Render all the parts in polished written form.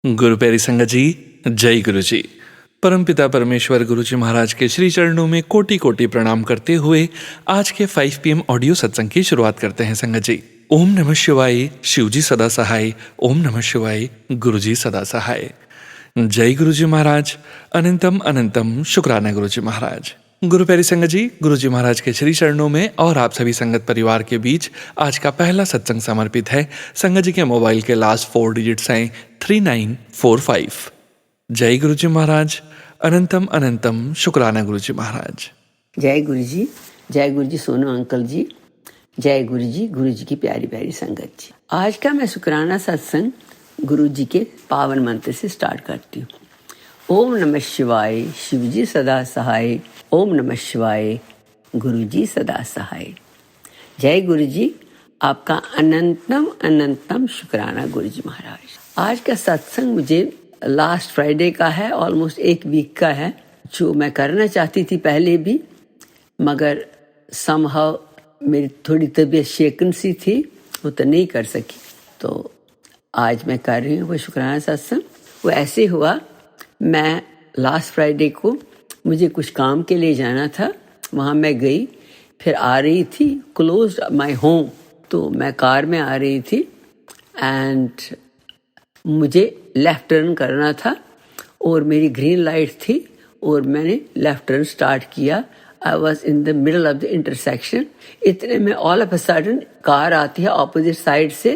गुरु प्यारी संगत जी, जय गुरु जी। परमपिता परमेश्वर गुरु जी महाराज के श्री चरणों में कोटि कोटि प्रणाम करते हुए आज के 5 PM ऑडियो सत्संग की शुरुआत करते हैं संगत जी। ओम नमः शिवाय, शिव जी सदा सहाय। ओम नमः शिवाय, गुरु जी सदा सहाय। जय गुरु जी महाराज। अनंतम अनंतम शुक्राना गुरु जी महाराज। गुरु प्यारी संगत जी, गुरु जी महाराज के श्री चरणों में और आप सभी संगत परिवार के बीच आज का पहला सत्संग समर्पित है। संगत जी के मोबाइल के लास्ट 4 डिजिट्स हैं 3945। जय गुरु जी महाराज। अनंतम अनंतम शुक्राना गुरु जी महाराज। जय गुरु जी, जय गुरु जी सोनू अंकल जी, जय गुरु जी की प्यारी प्यारी संगत जी। आज का मैं शुक्राना सत्संग गुरु जी के पावन मंत्र से स्टार्ट करती हूँ। ओम नमः शिवाय, शिव जी सदा सहाय। ओम नमः शिवाय, गुरु जी सदा सहाय। जय गुरु जी, आपका अनंतम अनंतम शुक्राना गुरु जी महाराज। आज का सत्संग मुझे लास्ट फ्राइडे का है, ऑलमोस्ट 1 वीक का है, जो मैं करना चाहती थी पहले भी, मगर समहाउ मेरी थोड़ी तबीयत शेकन सी थी, वो तो नहीं कर सकी। तो आज मैं कर रही हूँ वो शुक्राना सत्संग। वो ऐसे हुआ, मैं लास्ट फ्राइडे को मुझे कुछ काम के लिए जाना था, वहाँ मैं गई, फिर आ रही थी क्लोज माय होम, तो मैं कार में आ रही थी एंड मुझे लेफ़्ट टर्न करना था और मेरी ग्रीन लाइट थी और मैंने लेफ़्ट टर्न स्टार्ट किया। आई was in the middle of the intersection. इतने में all of a sudden car आती है ऑपोजिट साइड से,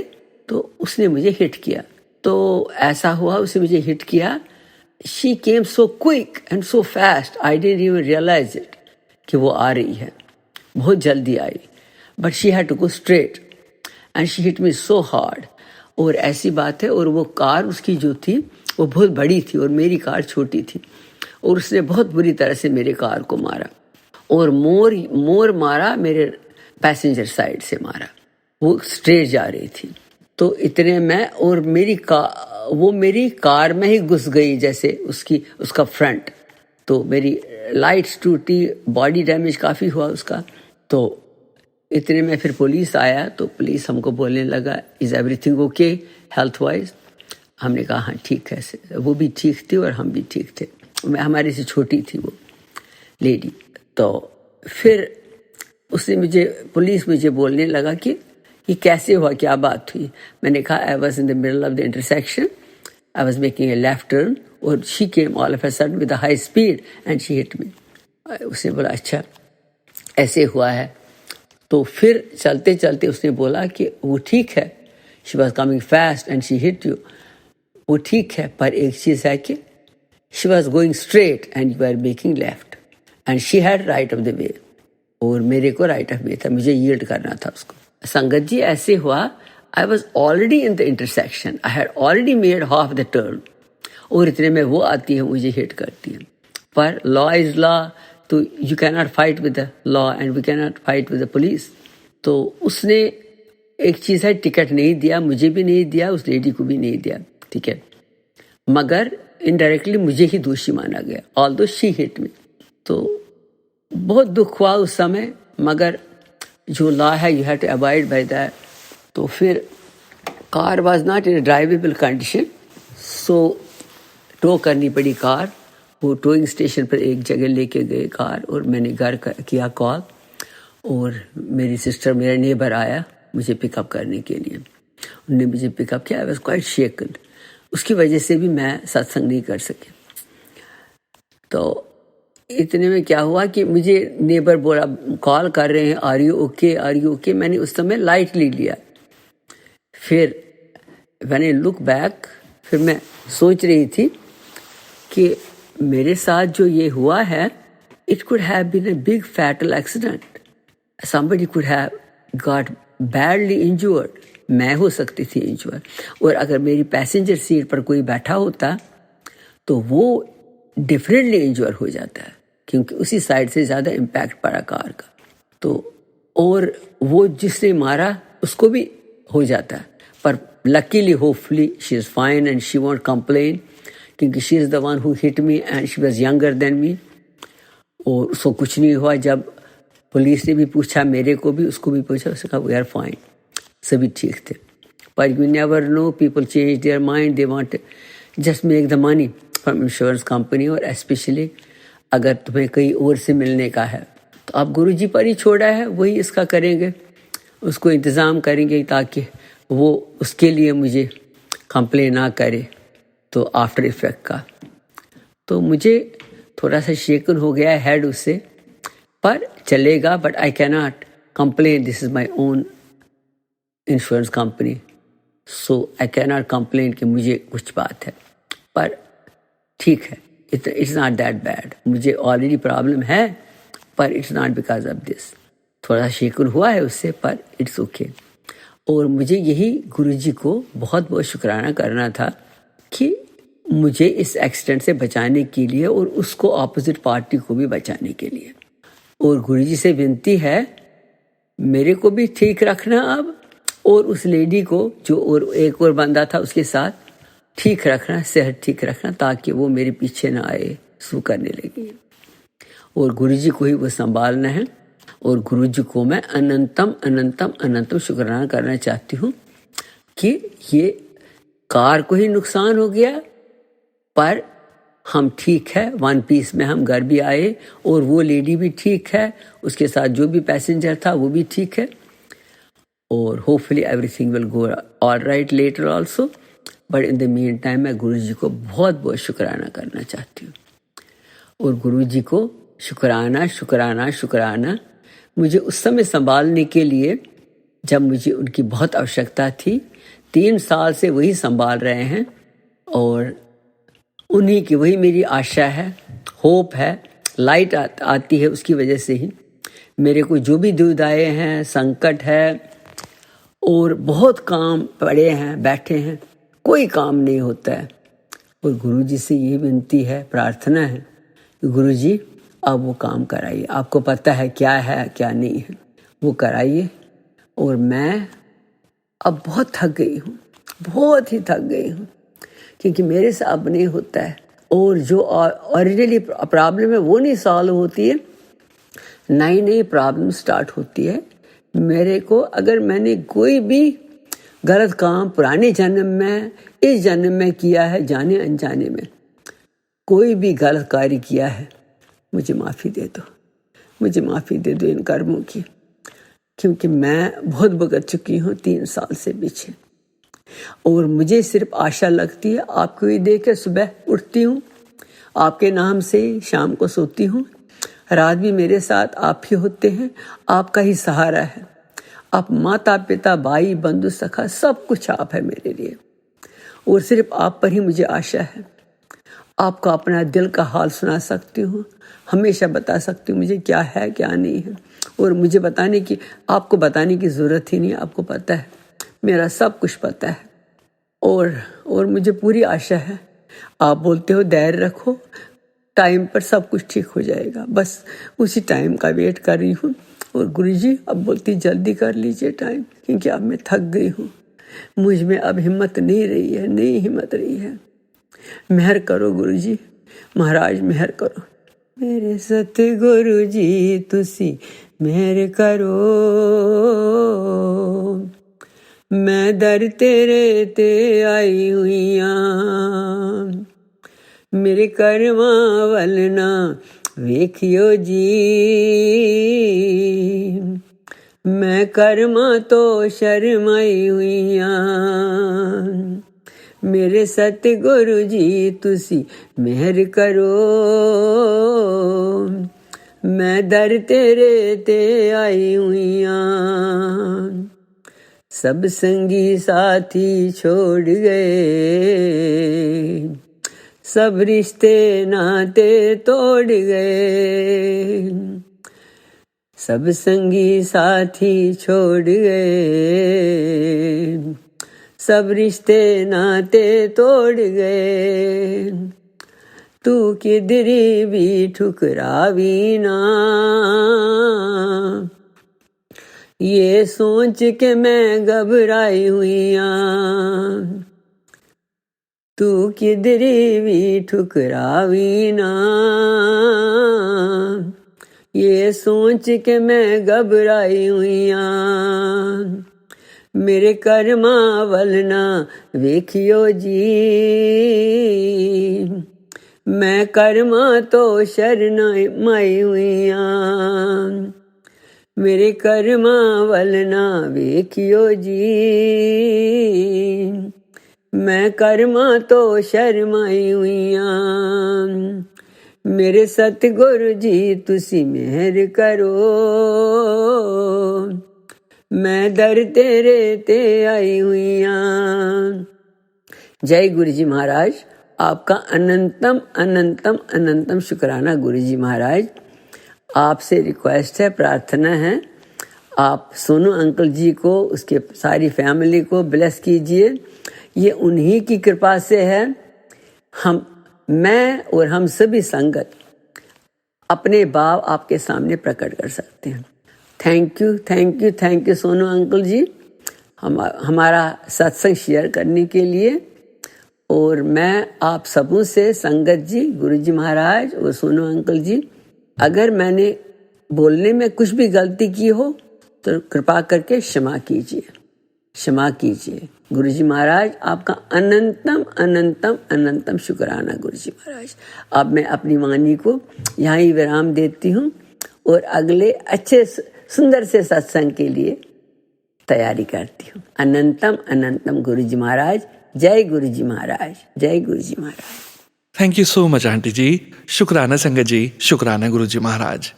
तो उसने मुझे हिट किया। तो ऐसा हुआ, उसने मुझे हिट किया। She came so quick and so fast, I didn't even realise it कि वो आ रही है, बहुत जल्दी आई। But she had to go straight and she hit me so hard. और ऐसी बात है, और वो कार उसकी जो थी वो बहुत बड़ी थी और मेरी कार छोटी थी, और उसने बहुत बुरी तरह से मेरे कार को मारा और मोर मारा, मेरे पैसेंजर साइड से मारा। वो स्ट्रेट जा रही थी, तो इतने में और वो मेरी कार में ही घुस गई, जैसे उसका फ्रंट। तो मेरी लाइट्स टूटी, बॉडी डैमेज काफ़ी हुआ उसका। तो इतने में फिर पुलिस आया, तो पुलिस हमको बोलने लगा, is everything okay health wise. हमने कहा हाँ ठीक है। वो भी ठीक थी और हम भी ठीक थे। मैं हमारे से छोटी थी वो लेडी। तो फिर पुलिस मुझे बोलने लगा कि ये कैसे हुआ, क्या बात हुई। मैंने कहा I was in the middle of the intersection, I was making a left turn और she came all of a sudden with a high speed and she hit me. उसने बोला अच्छा ऐसे हुआ है। तो फिर चलते चलते उसने बोला कि वो ठीक है, she was coming fast and she hit you, वो ठीक है, पर एक चीज़ है कि she was going straight and you are making left and she had right of the way, और मेरे को राइट ऑफ वे था, मुझे यील्ड करना था उसको। संगत जी ऐसे हुआ, I was already in the intersection, I had already made half the turn, और इतने में वो आती है, मुझे हिट करती है। पर लॉ इज लॉ, तो you can not fight with the law and we can not fight with the police. तो उसने एक चीज़ है, टिकट नहीं दिया, मुझे भी नहीं दिया, उस लेडी को भी नहीं दिया टिकट, मगर इनडायरेक्टली मुझे ही दोषी माना गया, ऑल्दो शी हिट मी। तो बहुत दुख हुआ उस समय, मगर जो लॉ है you have to avoid by that. तो फिर car was not in drivable condition, so tow करनी पड़ी कार। वो टोइंग स्टेशन पर एक जगह लेके गए कार, और मैंने घर किया कॉल, और मेरी सिस्टर, मेरा नेबर आया मुझे पिकअप करने के लिए। उन्होंने मुझे पिकअप किया। आई वॉज क्वाइट शेकन, उसकी वजह से भी मैं सत्संग नहीं कर सकी। तो इतने में क्या हुआ कि मुझे नेबर बोला, कॉल कर रहे हैं, are you okay, are you okay. मैंने उस समय लाइटली लिया। फिर मैंने लुक बैक, फिर मैं सोच रही थी कि मेरे साथ जो ये हुआ है, it could have been a big fatal accident, somebody could have got badly injured, मैं हो सकती थी इंजर्ड, और अगर मेरी पैसेंजर सीट पर कोई बैठा होता तो वो डिफरेंटली इंजर हो जाता है, क्योंकि उसी साइड से ज़्यादा इम्पैक्ट पड़ा कार का। तो और वो जिसने मारा उसको भी हो जाता है, पर luckily hopefully she is fine and she won't complain, क्योंकि she is the one who hit me and she was younger than me. और उसको कुछ नहीं हुआ। जब पुलिस ने भी पूछा, मेरे को भी, उसको भी पूछा, उसने कहा वी आर फाइन, सभी ठीक थे। पर you never know, people change their mind, they want just make the money from insurance company, और स्पेशली अगर तुम्हें कहीं और से मिलने का है तो आप गुरुजी पर ही छोड़ा है, वही इसका करेंगे, उसको इंतज़ाम करेंगे ताकि वो उसके लिए मुझे कंप्लेन ना करे तो आफ्टर इफेक्ट का। तो मुझे थोड़ा सा शेकन हो गया है हेड उससे, पर चलेगा, but I can not complain, this is my own insurance company, so I can not complain कि मुझे कुछ बात है, पर ठीक है, इट्स नॉट दैट बैड, मुझे ऑलरेडी प्रॉब्लम है, पर it's not because of this. थोड़ा शेकन हुआ है उससे, पर इट्स ओके। और मुझे यही गुरुजी को बहुत बहुत शुक्राना करना था कि मुझे इस एक्सीडेंट से बचाने के लिए और उसको अपोजिट पार्टी को भी बचाने के लिए। और गुरुजी से विनती है मेरे को भी ठीक रखना अब, और उस लेडी को जो और एक और बंदा था उसके साथ ठीक रखना, सेहत ठीक रखना, ताकि वो मेरे पीछे ना आए, सू करने लगी। और गुरुजी को ही वो संभालना है। और गुरुजी को मैं अनंतम अनंतम अनंतम शुक्राना करना चाहती हूँ कि ये कार को ही नुकसान हो गया, पर हम ठीक है, वन पीस में हम घर भी आए, और वो लेडी भी ठीक है, उसके साथ जो भी पैसेंजर था वो भी ठीक है, और hopefully everything will go all right later also. But in the meantime मैं गुरुजी को बहुत बहुत शुक्राना करना चाहती हूँ। और गुरुजी को शुक्राना शुक्राना शुक्राना, मुझे उस समय संभालने के लिए जब मुझे उनकी बहुत आवश्यकता थी। 3 साल से वही संभाल रहे हैं, और उन्हीं की वही मेरी आशा है, होप है, लाइट आती है उसकी वजह से ही। मेरे को जो भी दुविधाएं हैं, संकट है, और बहुत काम पड़े हैं, बैठे हैं, कोई काम नहीं होता है। और गुरुजी से ये विनती है, प्रार्थना है, गुरुजी अब वो काम कराइए, आपको पता है क्या नहीं है, वो कराइए। और मैं अब बहुत थक गई हूँ, बहुत ही थक गई हूँ, क्योंकि मेरे से अब नहीं होता है, और जो ओरिजिनली प्रॉब्लम है वो नहीं सॉल्व होती है, नई नई प्रॉब्लम स्टार्ट होती है। मेरे को अगर मैंने कोई भी गलत काम पुराने जन्म में, इस जन्म में किया है, जाने अनजाने में कोई भी गलत कार्य किया है, मुझे माफ़ी दे दो, मुझे माफ़ी दे दो इन कर्मों की, क्योंकि मैं बहुत भुगत चुकी हूँ 3 साल से पीछे। और मुझे सिर्फ आशा लगती है, आपको ही देख के सुबह उठती हूँ, आपके नाम से शाम को सोती हूँ, रात भी मेरे साथ आप ही होते हैं, आपका ही सहारा है। आप माता पिता भाई बंधु सखा सब कुछ आप है मेरे लिए, और सिर्फ आप पर ही मुझे आशा है। आपका अपना दिल का हाल सुना सकती हूँ, हमेशा बता सकती हूँ मुझे क्या है क्या नहीं है, और मुझे आपको बताने की ज़रूरत ही नहीं, आपको पता है, मेरा सब कुछ पता है। और मुझे पूरी आशा है, आप बोलते हो धैर्य रखो, टाइम पर सब कुछ ठीक हो जाएगा, बस उसी टाइम का वेट कर रही हूँ। और गुरुजी अब बोलती जल्दी कर लीजिए टाइम, क्योंकि अब मैं थक गई हूँ, मुझ में अब हिम्मत नहीं रही है, नहीं हिम्मत रही है। मेहर करो गुरुजी, महाराज मेहर करो, मेरे सतगुरु जी तुसी मेहर करो, मैं दर तेरे ते आई हुईयां, मेरे करमां वल ना वेखियो जी, मैं कर्मां तो शर्माई हुईयां, मेरे सतगुरु जी तुसी मेहर करो, मैं दर तेरे ते आई हुईयां, सब संगी साथी छोड़ गए, सब रिश्ते नाते तोड़ गए, सब संगी साथी छोड़ गए, सब रिश्ते नाते तोड़ गए, तू किधरी भी ठुकरावी ना, ये सोच के मैं घबराई हुईयां, तू किधरी भी ठुकरावी ना, ये सोच के मैं घबराई हुईयां, मेरे कर्मा वल ना वेखियो जी, मैं कर्मा तो शरणाई हुईयां, मेरे कर्मा वल ना वेखियो जी, मैं कर्मा तो शरमाई हुईयां, मेरे सतगुरु जी तुसी मेहर करो, मैं दर तेरे ते आई हुईयां। जय गुरु जी महाराज, आपका अनंतम अनंतम अनंतम शुक्राना गुरु जी महाराज। आपसे रिक्वेस्ट है, प्रार्थना है, आप सोनू अंकल जी को, उसके सारी फैमिली को ब्लेस कीजिए। ये उन्हीं की कृपा से है। मैं और हम सभी संगत अपने भाव आपके सामने प्रकट कर सकते हैं। Thank you thank you thank you Sonu uncle ji, हमारा सत्संग शेयर करने के लिए। और मैं आप सबों से, संगत जी, गुरु जी महाराज और सोनू अंकल जी, अगर मैंने बोलने में कुछ भी गलती की हो तो कृपा करके क्षमा कीजिए, क्षमा कीजिए। गुरु जी महाराज आपका अनंतम अनंतम अनंतम शुक्राना गुरु जी महाराज। अब मैं अपनी वाणी को यहाँ ही विराम देती हूँ और अगले अच्छे सुंदर से सत्संग के लिए तैयारी करती हूँ। अनंतम अनंतम गुरु जी महाराज। जय गुरु जी महाराज, जय गुरु जी महाराज। Thank you so much aunty ji. शुक्राना संगत जी, शुक्राना गुरु जी महाराज।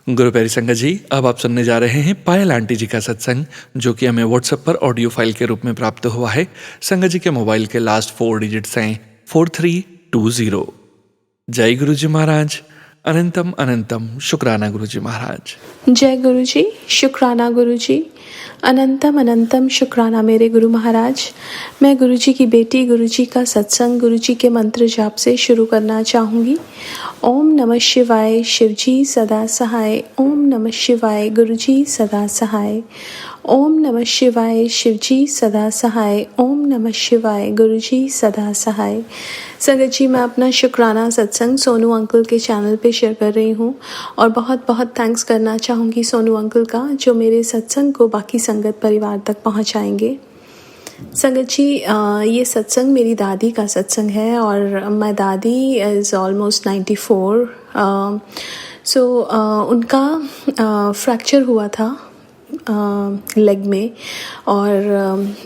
गुरु प्यारी संगत जी, अब आप सुनने जा रहे हैं पायल आंटी जी का सत्संग, जो कि हमें व्हाट्सएप पर ऑडियो फाइल के रूप में प्राप्त हुआ है। संगत जी के मोबाइल के लास्ट 4 डिजिट्स हैं 4320। जय गुरु जी महाराज। अनंतम अनंतम शुक्राना गुरु जी महाराज। जय गुरु जी, शुक्राना गुरु जी। अनंतम अनंतम शुक्राना मेरे गुरु महाराज। मैं गुरु जी की बेटी गुरु जी का सत्संग गुरु जी के मंत्र जाप से शुरू करना चाहूँगी। ओम नमः शिवाय, शिव जी सदा सहाय। ओम नमः शिवाय, गुरु जी सदा सहाय। ओम नमः शिवाय, शिव जी सदा सहाय। ओम नमः शिवाय, गुरु जी सदा सहाय। संगत जी, मैं अपना शुक्राना सत्संग सोनू अंकल के चैनल पे शेयर कर रही हूँ और बहुत बहुत थैंक्स करना चाहूँगी सोनू अंकल का, जो मेरे सत्संग को बाकी संगत परिवार तक पहुँचाएंगे। संगत जी, ये सत्संग मेरी दादी का सत्संग है और माय दादी इज़ ऑलमोस्ट 94। उनका फ्रैक्चर हुआ था लेग में और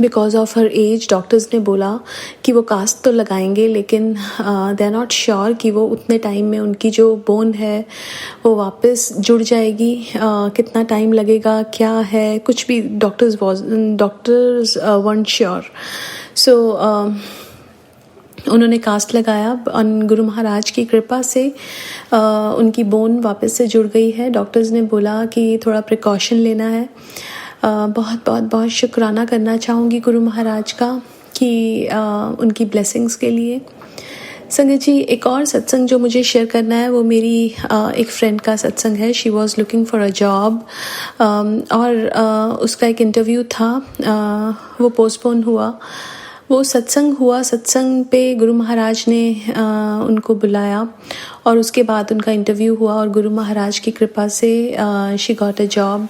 because of her age doctors ने बोला कि वो कास्ट तो लगाएंगे, लेकिन दे आर नॉट श्योर कि वो उतने टाइम में उनकी जो बोन है वो वापस जुड़ जाएगी। कितना टाइम लगेगा, क्या है, कुछ भी डॉक्टर्स weren't श्योर। उन्होंने कास्ट लगाया। गुरु महाराज की कृपा से उनकी बोन वापस से जुड़ गई है। डॉक्टर्स ने बोला कि थोड़ा प्रिकॉशन लेना है। बहुत बहुत बहुत शुक्राना करना चाहूँगी गुरु महाराज का कि उनकी ब्लेसिंग्स के लिए। संगत जी, एक और सत्संग जो मुझे शेयर करना है वो मेरी एक फ्रेंड का सत्संग है। She was looking for a job और उसका एक इंटरव्यू था, वो पोस्टपोन हुआ। वो सत्संग हुआ, सत्संग पे गुरु महाराज ने उनको बुलाया और उसके बाद उनका इंटरव्यू हुआ और गुरु महाराज की कृपा से शी गॉट अ जॉब।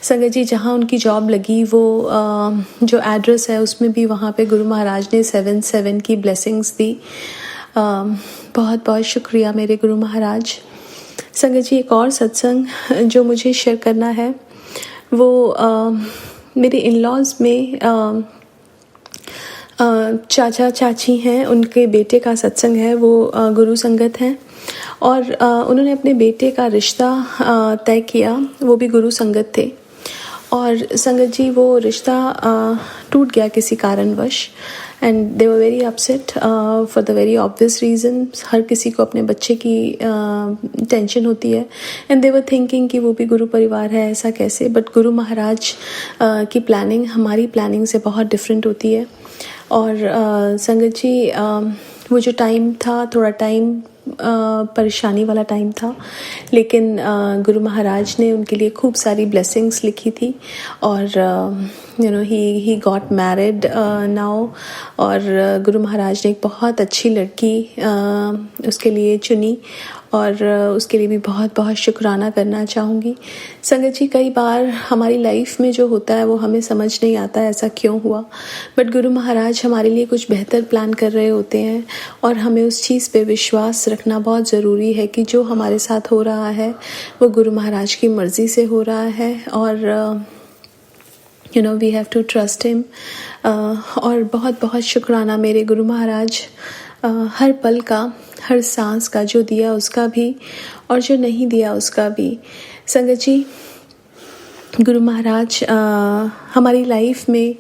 संगत जी, जहाँ उनकी जॉब लगी वो जो एड्रेस है उसमें भी वहाँ पे गुरु महाराज ने 7/7 की ब्लेसिंग्स दी। बहुत बहुत शुक्रिया मेरे गुरु महाराज। संगत जी, एक और सत्संग जो मुझे शेयर करना है वो मेरे इन लॉज में चाचा चाची हैं, उनके बेटे का सत्संग है। वो गुरु संगत हैं और उन्होंने अपने बेटे का रिश्ता तय किया। वो भी गुरु संगत थे और संगत जी वो रिश्ता टूट गया किसी कारणवश and they were very upset for the very obvious reason. हर किसी को अपने बच्चे की टेंशन होती है एंड दे वर थिंकिंग कि वो भी गुरु परिवार है, ऐसा कैसे। बट गुरु महाराज की प्लानिंग हमारी प्लानिंग से बहुत डिफरेंट होती है। और संगत जी, वो जो टाइम था थोड़ा टाइम परेशानी वाला टाइम था, लेकिन गुरु महाराज ने उनके लिए खूब सारी ब्लेसिंग्स लिखी थी और ही गॉट मैरिड नाउ। और गुरु महाराज ने एक बहुत अच्छी लड़की उसके लिए चुनी और उसके लिए भी बहुत बहुत शुक्राना करना चाहूँगी। संगत जी, कई बार हमारी लाइफ में जो होता है वो हमें समझ नहीं आता है ऐसा क्यों हुआ, बट गुरु महाराज हमारे लिए कुछ बेहतर प्लान कर रहे होते हैं और हमें उस चीज़ पे विश्वास रखना बहुत ज़रूरी है कि जो हमारे साथ हो रहा है वो गुरु महाराज की मर्ज़ी से हो रहा है और we have to trust him. और बहुत बहुत शुक्राना मेरे गुरु महाराज, हर पल का, हर सांस का, जो दिया उसका भी और जो नहीं दिया उसका भी। संगत जी, गुरु महाराज हमारी लाइफ में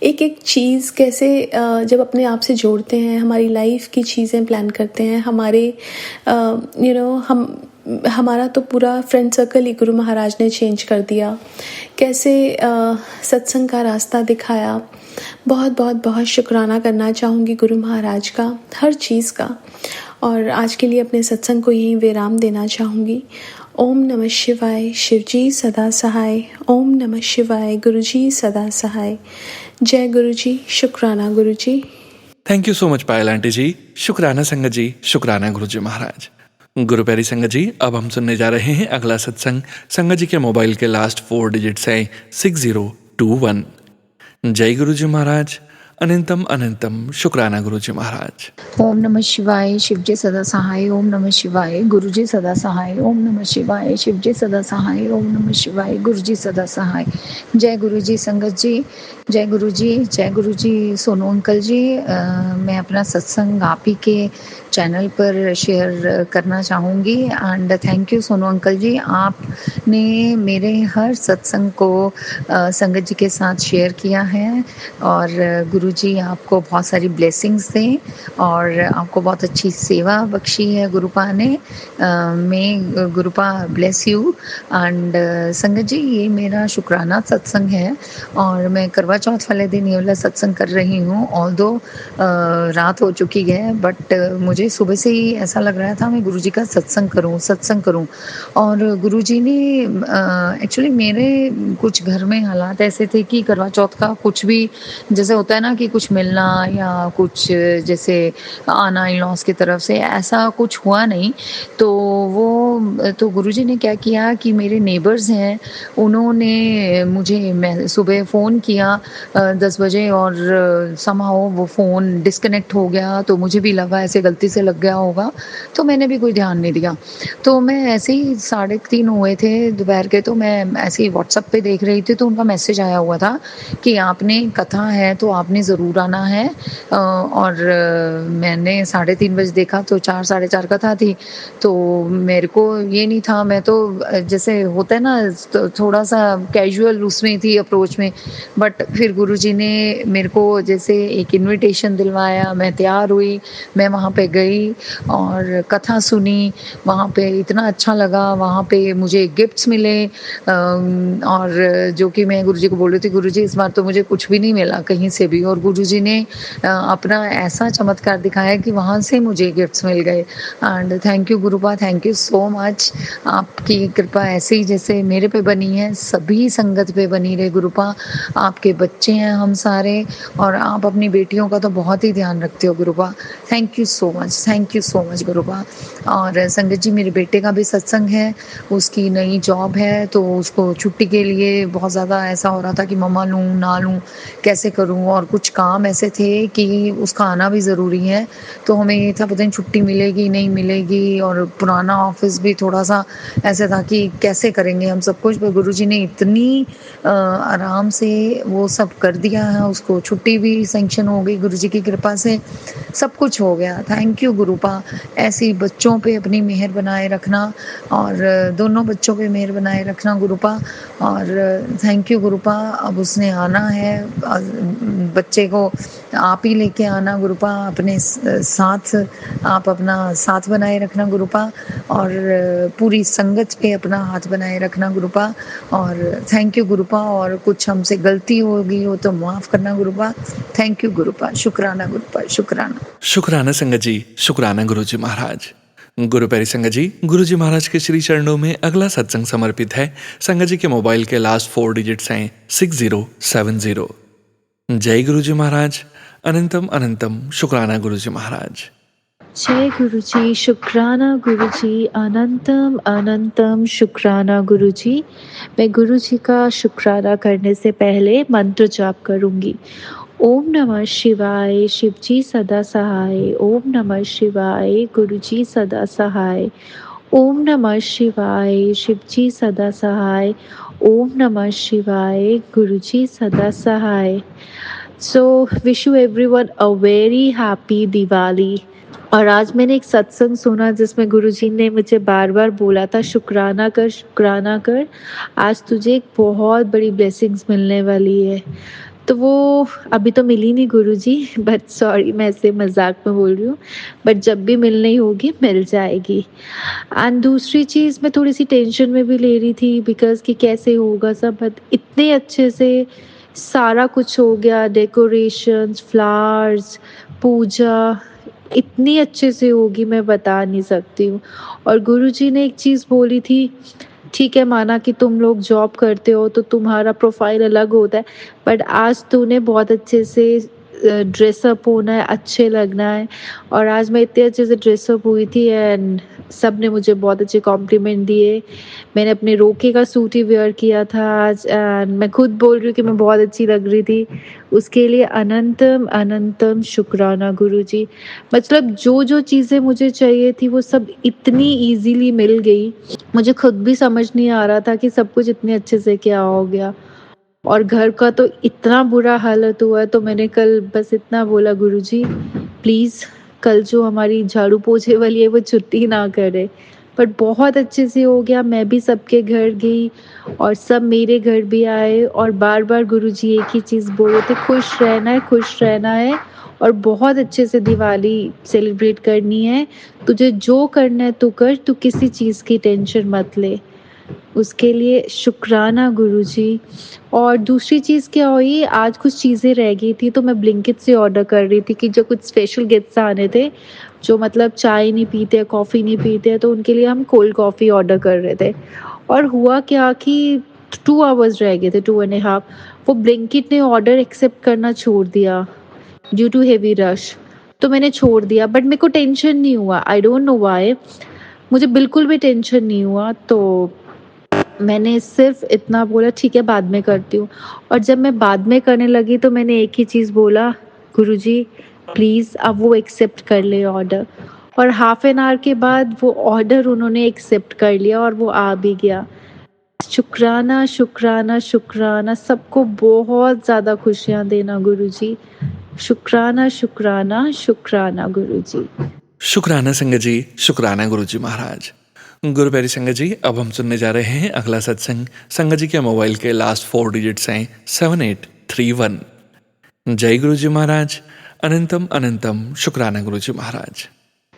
एक एक चीज़ कैसे जब अपने आप से जोड़ते हैं, हमारी लाइफ की चीज़ें प्लान करते हैं, हमारा तो पूरा फ्रेंड सर्कल ही गुरु महाराज ने चेंज कर दिया, कैसे सत्संग का रास्ता दिखाया। बहुत बहुत बहुत शुक्राना करना चाहूँगी गुरु महाराज का हर चीज़ का। और आज के लिए अपने सत्संग को यहीं विराम देना चाहूँगी। ओम नमः शिवाय, शिवजी सदा सहाय। ओम नमः शिवाय, गुरुजी सदा सहाय। जय गुरुजी, शुक्राना Guruji. Thank you so much Payal aunty ji, शुक्राना संगत जी, शुक्राना गुरुजी महाराज। गुरु प्यारी संगत जी, अब हम सुनने जा रहे हैं अगला सत्संग। संगत जी के मोबाइल के लास्ट 4 डिजिट्स हैं 6021। जय गुरुजी महाराज, अनंतम अनंतम शुक्राना गुरुजी महाराज। ओम नमः शिवाय, शिवजी सदा सहाय। ओम नमः शिवाय, गुरुजी सदा सहाय। ओम नमः शिवाय, शिवजी सदा सहाय। ओम नमः शिवाय, गुरुजी सदा सहाय। जय गुरुजी संगत जी, जय गुरुजी, जय गुरुजी सोनू अंकल जी। मैं अपना सत्संग आप ही के चैनल पर शेयर करना चाहूँगी and thank you Sonu uncle ji, आपने मेरे हर सत्संग को संगत जी के साथ शेयर किया है और गुरुजी आपको बहुत सारी ब्लेसिंग्स दें और आपको बहुत अच्छी सेवा बख्शी है गुरुपा ने। मैं गुरुपा ब्लेस यू एंड संगत जी, ये मेरा शुक्राना सत्संग है और मैं करवा चौथ वाले दिन ये वाला सत्संग कर रही हूँ। ऑल्दो रात हो चुकी है बट मुझे सुबह से ही ऐसा लग रहा था मैं गुरुजी का सत्संग करूँ और गुरुजी ने एक्चुअली मेरे कुछ घर में हालात ऐसे थे कि करवा चौथ का कुछ भी जैसे होता है ना कि कुछ मिलना या कुछ जैसे आना इन लॉस की तरफ से, ऐसा कुछ हुआ नहीं। तो गुरुजी ने क्या किया कि मेरे नेबर्स हैं उन्होंने मुझे सुबह फ़ोन किया 10 बजे और समहाउ वो फ़ोन डिस्कनेक्ट हो गया, तो मुझे भी लगा ऐसे गलती से लग गया होगा, तो मैंने भी कोई ध्यान नहीं दिया। तो मैं ऐसे ही 3:30 हुए थे दोपहर के, तो मैं ऐसे ही व्हाट्सएप पे देख रही थी तो उनका मैसेज आया हुआ था कि आपने कथा है तो आपने ज़रूर आना है। और मैंने 3:30 बजे देखा तो 4 साढ़े 4 कथा थी, तो मेरे को ये नहीं था, मैं तो जैसे होता है ना तो थोड़ा सा कैजुअल उसमें थी अप्रोच में, बट फिर गुरुजी ने मेरे को जैसे एक इनविटेशन दिलवाया, मैं तैयार हुई, मैं वहाँ पे गई और कथा सुनी। वहाँ पे इतना अच्छा लगा, वहाँ पे मुझे गिफ्ट्स मिले और जो कि मैं गुरुजी को बोल रही थी, गुरुजी इस बार तो मुझे कुछ भी नहीं मिला कहीं से भी, और गुरुजी ने अपना ऐसा चमत्कार दिखाया कि वहाँ से मुझे गिफ्ट्स मिल गए। And thank you गुरुपा, thank you so much. आपकी कृपा ऐसे ही जैसे मेरे पे बनी है सभी संगत पे बनी रहे गुरुपा। आपके बच्चे हैं हम सारे और आप अपनी बेटियों का तो बहुत ही ध्यान रखते हो गुरुपा। Thank you so much, thank you so much गुरुपा। और संगत जी, मेरे बेटे का भी सत्संग है, उसकी नई जॉब है तो उसको छुट्टी के लिए बहुत ज़्यादा ऐसा हो रहा था कि मम्मा लूँ ना लूँ कैसे करूँ, और कुछ काम ऐसे थे कि उसका आना भी ज़रूरी है, तो हमें ये था पता नहीं छुट्टी मिलेगी नहीं मिलेगी, और पुराना ऑफिस भी थोड़ा सा ऐसे था कि कैसे करेंगे हम सब कुछ। पर गुरुजी ने इतनी आराम से वो सब कर दिया है, उसको छुट्टी भी सैंक्शन हो गई, गुरुजी की कृपा से सब कुछ हो गया। Thank you गुरुपा। ऐसी बच्चों पे अपनी मेहर बनाए रखना और दोनों बच्चों पे मेहर बनाए रखना गुरुपा। और थैंक यू गुरुपा। अब उसने आना है, बच्चे को आप ही लेके आना गुरुपा, अपने साथ आप अपना साथ बनाए रखना गुरुपा, और पूरी संगत पे अपना हाथ बनाए रखना गुरुपा। और थैंक यू गुरुपा, और कुछ हमसे गलती होगी हो तो माफ़ करना गुरुपा। थैंक यू गुरुपा, शुक्राना गुरुपा, शुक्राना। शुक्राना संगत जी, शुक्राना गुरुजी महाराज। गुरु प्यारी संगत जी, गुरुजी महाराज के श्री चरणों में अगला सत्संग समर्पित है। संगत जी के मोबाइल के लास्ट 4 डिजिट्स हैं 6070। जय गुरुजी महाराज, अनंतम अनंतम शुक्राना गुरुजी महाराज। जय गुरु जी, शुक्राना गुरु जी, अनंतम अनंतम शुक्राना गुरु जी। मैं गुरु जी का शुक्राना करने से पहले मंत्र जाप करूंगी। ओम नमः शिवाय, शिव जी सदा सहाय। ओम नमः शिवाय, गुरु जी सदा सहाय। ओम नमः शिवाय, शिव जी सदा सहाय। ओम नमः शिवाय, गुरु जी सदा सहाय। So wish you everyone a very happy Diwali. और आज मैंने एक सत्संग सुना जिसमें गुरुजी ने मुझे बार बार बोला था, शुक्राना कर, शुक्राना कर, आज तुझे एक बहुत बड़ी ब्लेसिंग्स मिलने वाली है। तो वो अभी तो मिली नहीं गुरुजी, बट सॉरी मैं ऐसे मजाक में बोल रही हूँ, बट जब भी मिलनी होगी मिल जाएगी। एंड दूसरी चीज़, मैं थोड़ी सी टेंशन में भी ले रही थी बिकॉज कि कैसे होगा सब, बट इतने अच्छे से सारा कुछ हो गया, डेकोरेशंस, फ्लावर्स, पूजा इतनी अच्छे से होगी मैं बता नहीं सकती हूँ। और गुरुजी ने एक चीज़ बोली थी, ठीक है माना कि तुम लोग जॉब करते हो तो तुम्हारा प्रोफाइल अलग होता है, बट आज तूने बहुत अच्छे से ड्रेसअप होना है, अच्छे लगना है। और आज मैं इतने अच्छे से ड्रेसअप हुई थी एंड सब ने मुझे बहुत अच्छे कॉम्प्लीमेंट दिए। मैंने अपने रोके का सूट ही वेयर किया था आज एंड मैं खुद बोल रही हूँ कि मैं बहुत अच्छी लग रही थी। उसके लिए अनंतम अनंतम शुक्राना गुरुजी। मतलब जो जो चीज़ें मुझे चाहिए थी वो सब इतनी इजीली मिल गई, मुझे खुद भी समझ नहीं आ रहा था कि सब कुछ इतने अच्छे से क्या हो गया। और घर का तो इतना बुरा हालत हुआ है, तो मैंने कल बस इतना बोला, गुरुजी प्लीज़ कल जो हमारी झाड़ू पोछे वाली है वो छुट्टी ना करे। बट बहुत अच्छे से हो गया, मैं भी सबके घर गई और सब मेरे घर भी आए और बार बार गुरुजी एक ही चीज़ बोल रहे थे, खुश रहना है, खुश रहना है और बहुत अच्छे से दिवाली सेलिब्रेट करनी है। तुझे जो करना है तू कर, तू किसी चीज़ की टेंशन मत ले। उसके लिए शुक्राना गुरुजी। और दूसरी चीज़ क्या हुई, आज कुछ चीज़ें रह गई थी तो मैं ब्लिंकिट से ऑर्डर कर रही थी कि जो कुछ स्पेशल गेस्ट्स आने थे, जो मतलब चाय नहीं पीते, कॉफ़ी नहीं पीते, तो उनके लिए हम कोल्ड कॉफ़ी ऑर्डर कर रहे थे। और हुआ क्या कि 2 आवर्स रह गए थे, 2 एंड हाफ। वो ब्लिंकिट ने ऑर्डर एक्सेप्ट करना छोड़ दिया ड्यू टू हेवी रश। तो मैंने छोड़ दिया, बट मेरे को टेंशन नहीं हुआ, आई डोंट नो व्हाई, मुझे बिल्कुल भी टेंशन नहीं हुआ। तो मैंने सिर्फ इतना बोला, ठीक है बाद में करती हूँ। और जब मैं बाद में करने लगी तो मैंने एक ही चीज़ बोला, गुरुजी प्लीज़ अब वो एक्सेप्ट कर ले ऑर्डर। और हाफ एन आवर के बाद वो ऑर्डर उन्होंने एक्सेप्ट कर लिया और वो आ भी गया। शुक्राना शुक्राना शुक्राना, सबको बहुत ज़्यादा खुशियाँ देना गुरुजी। शुक्राना शुक्राना शुक्राना गुरुजी। शुक्राना संगत जी, शुक्राना गुरुजी महाराज। गुरु प्यारी संगत जी, अब हम सुनने जा रहे हैं अगला सत्संग। संगत जी के मोबाइल के लास्ट 4 डिजिट्स हैं 7831। जय गुरुजी महाराज, अनंतम अनंतम शुक्राना गुरुजी महाराज।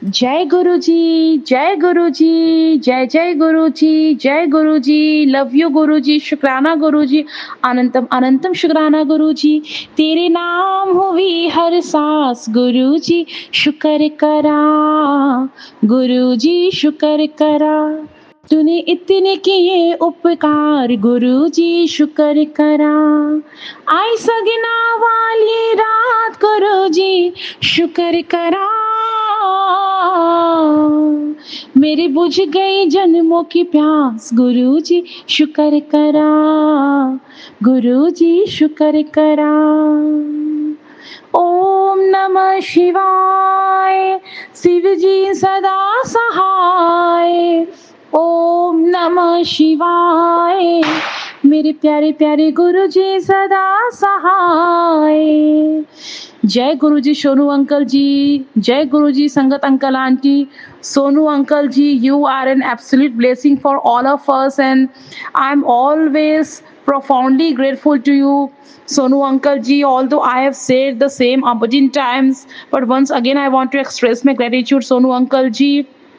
जय गुरु जी, जय गुरु जी, जय जय गुरु जी, जय गुरु जी, लव यू गुरु जी, शुक्राना गुरु जी, अनंतम अनंतम शुक्राना गुरु जी। तेरे नाम हुई हर सांस गुरु जी, शुक्र करा गुरु जी, शुक्र करा। तूने इतने किए उपकार गुरु जी, शुक्र करा। आई सगना वाली रात गुरु जी, शुक्र करा। मेरी बुझ गई जन्मों की प्यास गुरु जी, शुक्र करा गुरु जी, शुक्र करा। ओम नमः शिवाय, शिव जी सदा सहाय। ओम नमः शिवाय, मेरे प्यारे प्यारे गुरु जी सदा सहाय। जय गुरु जी सोनू अंकल जी, जय गुरु जी संगत uncle aunty. Sonu uncle ji, you are an absolute blessing for all of us and I'm always profoundly grateful to you, Sonu uncle ji, although I have said the same a bajillion times, but once again I want to express my gratitude, Sonu uncle ji.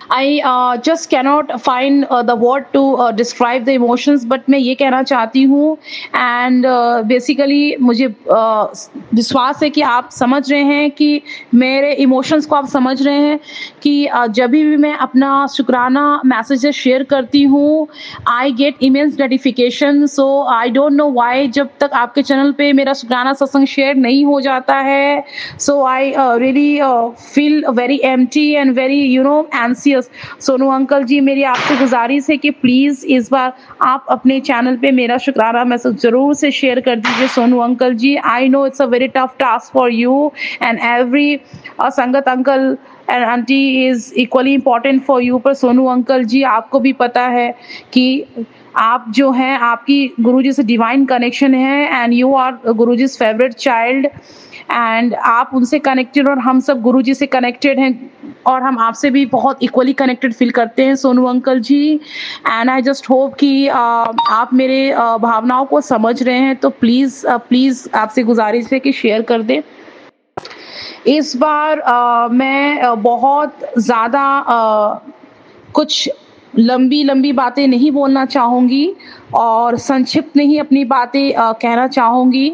I just cannot find the word to describe the emotions, but मैं ये कहना चाहती हूँ and basically मुझे विश्वास है कि आप समझ रहे हैं कि मेरे इमोशंस को आप समझ रहे हैं कि जब भी मैं अपना शुक्राना मैसेजेस शेयर करती हूँ I get immense notification. So I don't know why जब तक आपके चैनल पे मेरा शुक्राना सत्संग शेयर नहीं हो जाता है, so I really feel very empty and very anxious. Sonu uncle ji, मेरी आपसे गुजारिश है कि प्लीज़ इस बार आप अपने चैनल पे मेरा शुक्राना मैसेज ज़रूर से शेयर कर दीजिए Sonu uncle ji. I know it's a very tough task for you and every संगत uncle and aunty is equally important for you, पर सोनू अंकल जी आपको भी पता है कि आप जो हैं आपकी गुरुजी से डिवाइन कनेक्शन है and you are Guruji's favourite child and आप उनसे कनेक्टेड और हम सब गुरुजी से कनेक्टेड हैं और हम आपसे भी बहुत इक्वली कनेक्टेड फील करते हैं Sonu uncle ji. And I just hope कि आप मेरे भावनाओं को समझ रहे हैं, तो प्लीज़ आपसे गुजारिश है कि शेयर कर दें। इस बार मैं बहुत ज़्यादा कुछ लंबी बातें नहीं बोलना चाहूँगी और संक्षिप्त में ही अपनी बातें कहना चाहूँगी,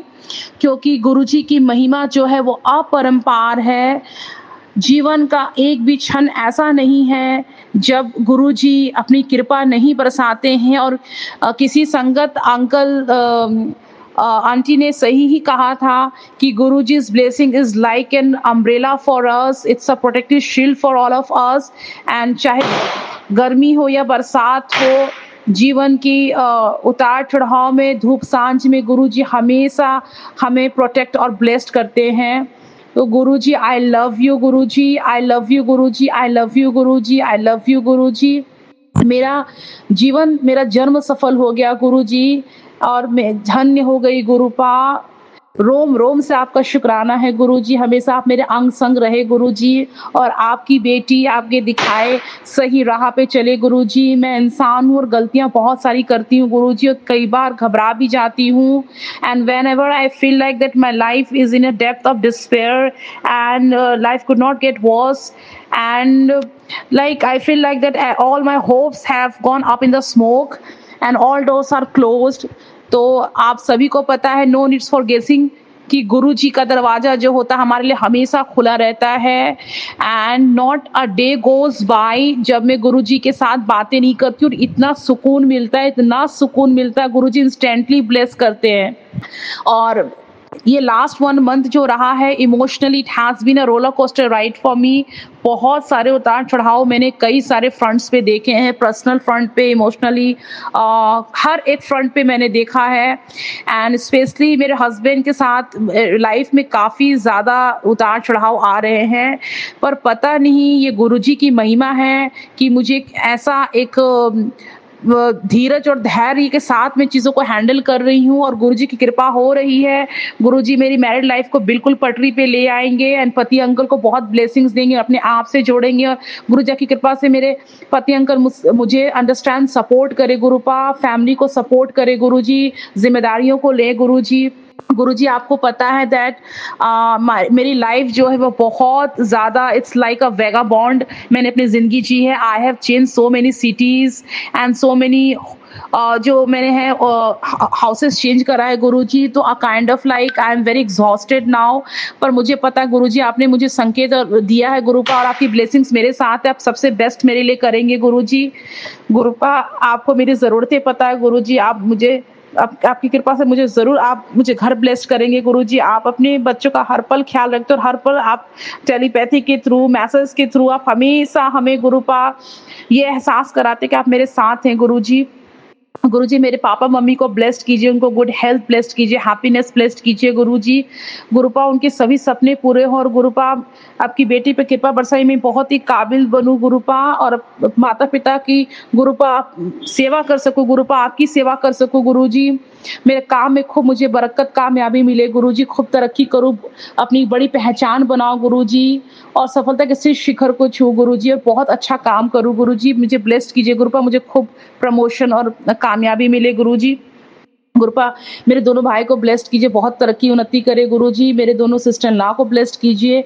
क्योंकि गुरुजी की महिमा जो है वो अपरंपार है। जीवन का एक भी क्षण ऐसा नहीं है जब गुरुजी अपनी कृपा नहीं बरसाते हैं और किसी संगत अंकल आंटी ने सही ही कहा था कि Guruji's blessing is like an umbrella for us, it's a protective shield for all of us। And चाहे गर्मी हो या बरसात हो, जीवन की उतार चढ़ाव में, धूप सांझ में गुरुजी हमेशा हमें प्रोटेक्ट और ब्लेस्ड करते हैं। तो Guruji I love you, Guruji I love you, Guruji I love you, Guruji I love you, Guruji. मेरा जीवन, मेरा जन्म सफल हो गया गुरुजी और मैं धन्य हो गई गुरुपा। रोम रोम से आपका शुक्राना है गुरुजी, हमेशा आप मेरे अंग संग रहे गुरुजी और आपकी बेटी आपके दिखाए सही राह पे चले गुरुजी। मैं इंसान हूँ और गलतियाँ बहुत सारी करती हूँ गुरुजी और कई बार घबरा भी जाती हूँ and when ever I feel like that my life is in a depth of despair and life could not get worse and like I feel like that all my hopes have gone up in the smoke and all doors are closed। तो आप सभी को पता है, no needs for गेसिंग, कि गुरु जी का दरवाजा जो होता है हमारे लिए हमेशा खुला रहता है and not a day goes by जब मैं गुरु जी के साथ बातें नहीं करती और इतना सुकून मिलता है, इतना सुकून मिलता है। गुरु जी इंस्टेंटली ब्लेस करते हैं और ये लास्ट 1 मंथ जो रहा है emotionally it has been a roller coaster ride for me. बहुत सारे उतार चढ़ाव मैंने कई सारे फ्रंट्स पे देखे हैं, पर्सनल फ्रंट पे, इमोशनली, हर एक फ्रंट पे मैंने देखा है एंड स्पेशली मेरे हस्बैंड के साथ लाइफ में काफ़ी ज़्यादा उतार चढ़ाव आ रहे हैं, पर पता नहीं ये गुरुजी की महिमा है कि मुझे ऐसा एक धीरज और धैर्य के साथ मैं चीज़ों को हैंडल कर रही हूँ और गुरुजी की कृपा हो रही है। गुरुजी मेरी मैरिड लाइफ को बिल्कुल पटरी पे ले आएंगे एंड पति अंकल को बहुत ब्लेसिंग्स देंगे, अपने आप से जोड़ेंगे और गुरुजी की कृपा से मेरे पति अंकल मुझे अंडरस्टैंड सपोर्ट करे गुरुपा, फैमिली को सपोर्ट करे गुरुजी, जिम्मेदारियों को ले गुरुजी। गुरुजी आपको पता है दैट मेरी लाइफ जो है वो बहुत ज़्यादा इट्स लाइक अ वेगाबॉन्ड मैंने अपनी ज़िंदगी जी है। I have change so many cities and so many जो मैंने है हाउसेस चेंज करा है गुरुजी। तो a kind of like I am very exhausted now, पर मुझे पता है गुरुजी आपने मुझे संकेत दिया है गुरुपा और आपकी ब्लेसिंग्स मेरे साथ है, आप सबसे बेस्ट मेरे लिए करेंगे गुरुजी। गुरुपा आपको मेरी ज़रूरतें पता है गुरुजी, आप मुझे आपकी कृपा से मुझे ज़रूर आप मुझे घर ब्लेस्ड करेंगे गुरुजी। आप अपने बच्चों का हर पल ख्याल रखते हो और हर पल आप टेलीपैथी के थ्रू, मैसेज के थ्रू आप हमेशा हमें गुरुपा ये एहसास कराते कि आप मेरे साथ हैं गुरुजी। गुरुजी मेरे पापा मम्मी को ब्लेस्ड कीजिए, उनको गुड हेल्थ ब्लेस्ड कीजिए, हैप्पीनेस ब्लेस्ड कीजिए गुरुजी। गुरुपा उनके सभी सपने पूरे हों और गुरुपा आपकी बेटी पे कृपा बरसाई, में बहुत ही काबिल बनूं गुरुपा और माता पिता की गुरुपा सेवा कर सकूं गुरुपा, आपकी सेवा कर सकूं गुरुजी। मेरे काम में खूब मुझे बरकत, कामयाबी मिले गुरुजी, खूब तरक्की करूं, अपनी बड़ी पहचान बनाओ गुरुजी और सफलता के शीर्ष शिखर को छू गुरुजी और बहुत अच्छा काम करूं गुरुजी। मुझे ब्लेस्ड कीजिए गुरुपा, मुझे खूब प्रमोशन और कामयाबी मिले गुरुजी। गुरुपा मेरे दोनों भाई को ब्लेस्ड कीजिए, बहुत तरक्की उन्नति करे गुरुजी। मेरे दोनों सिस्टर इन लॉ को ब्लेस्ड कीजिए।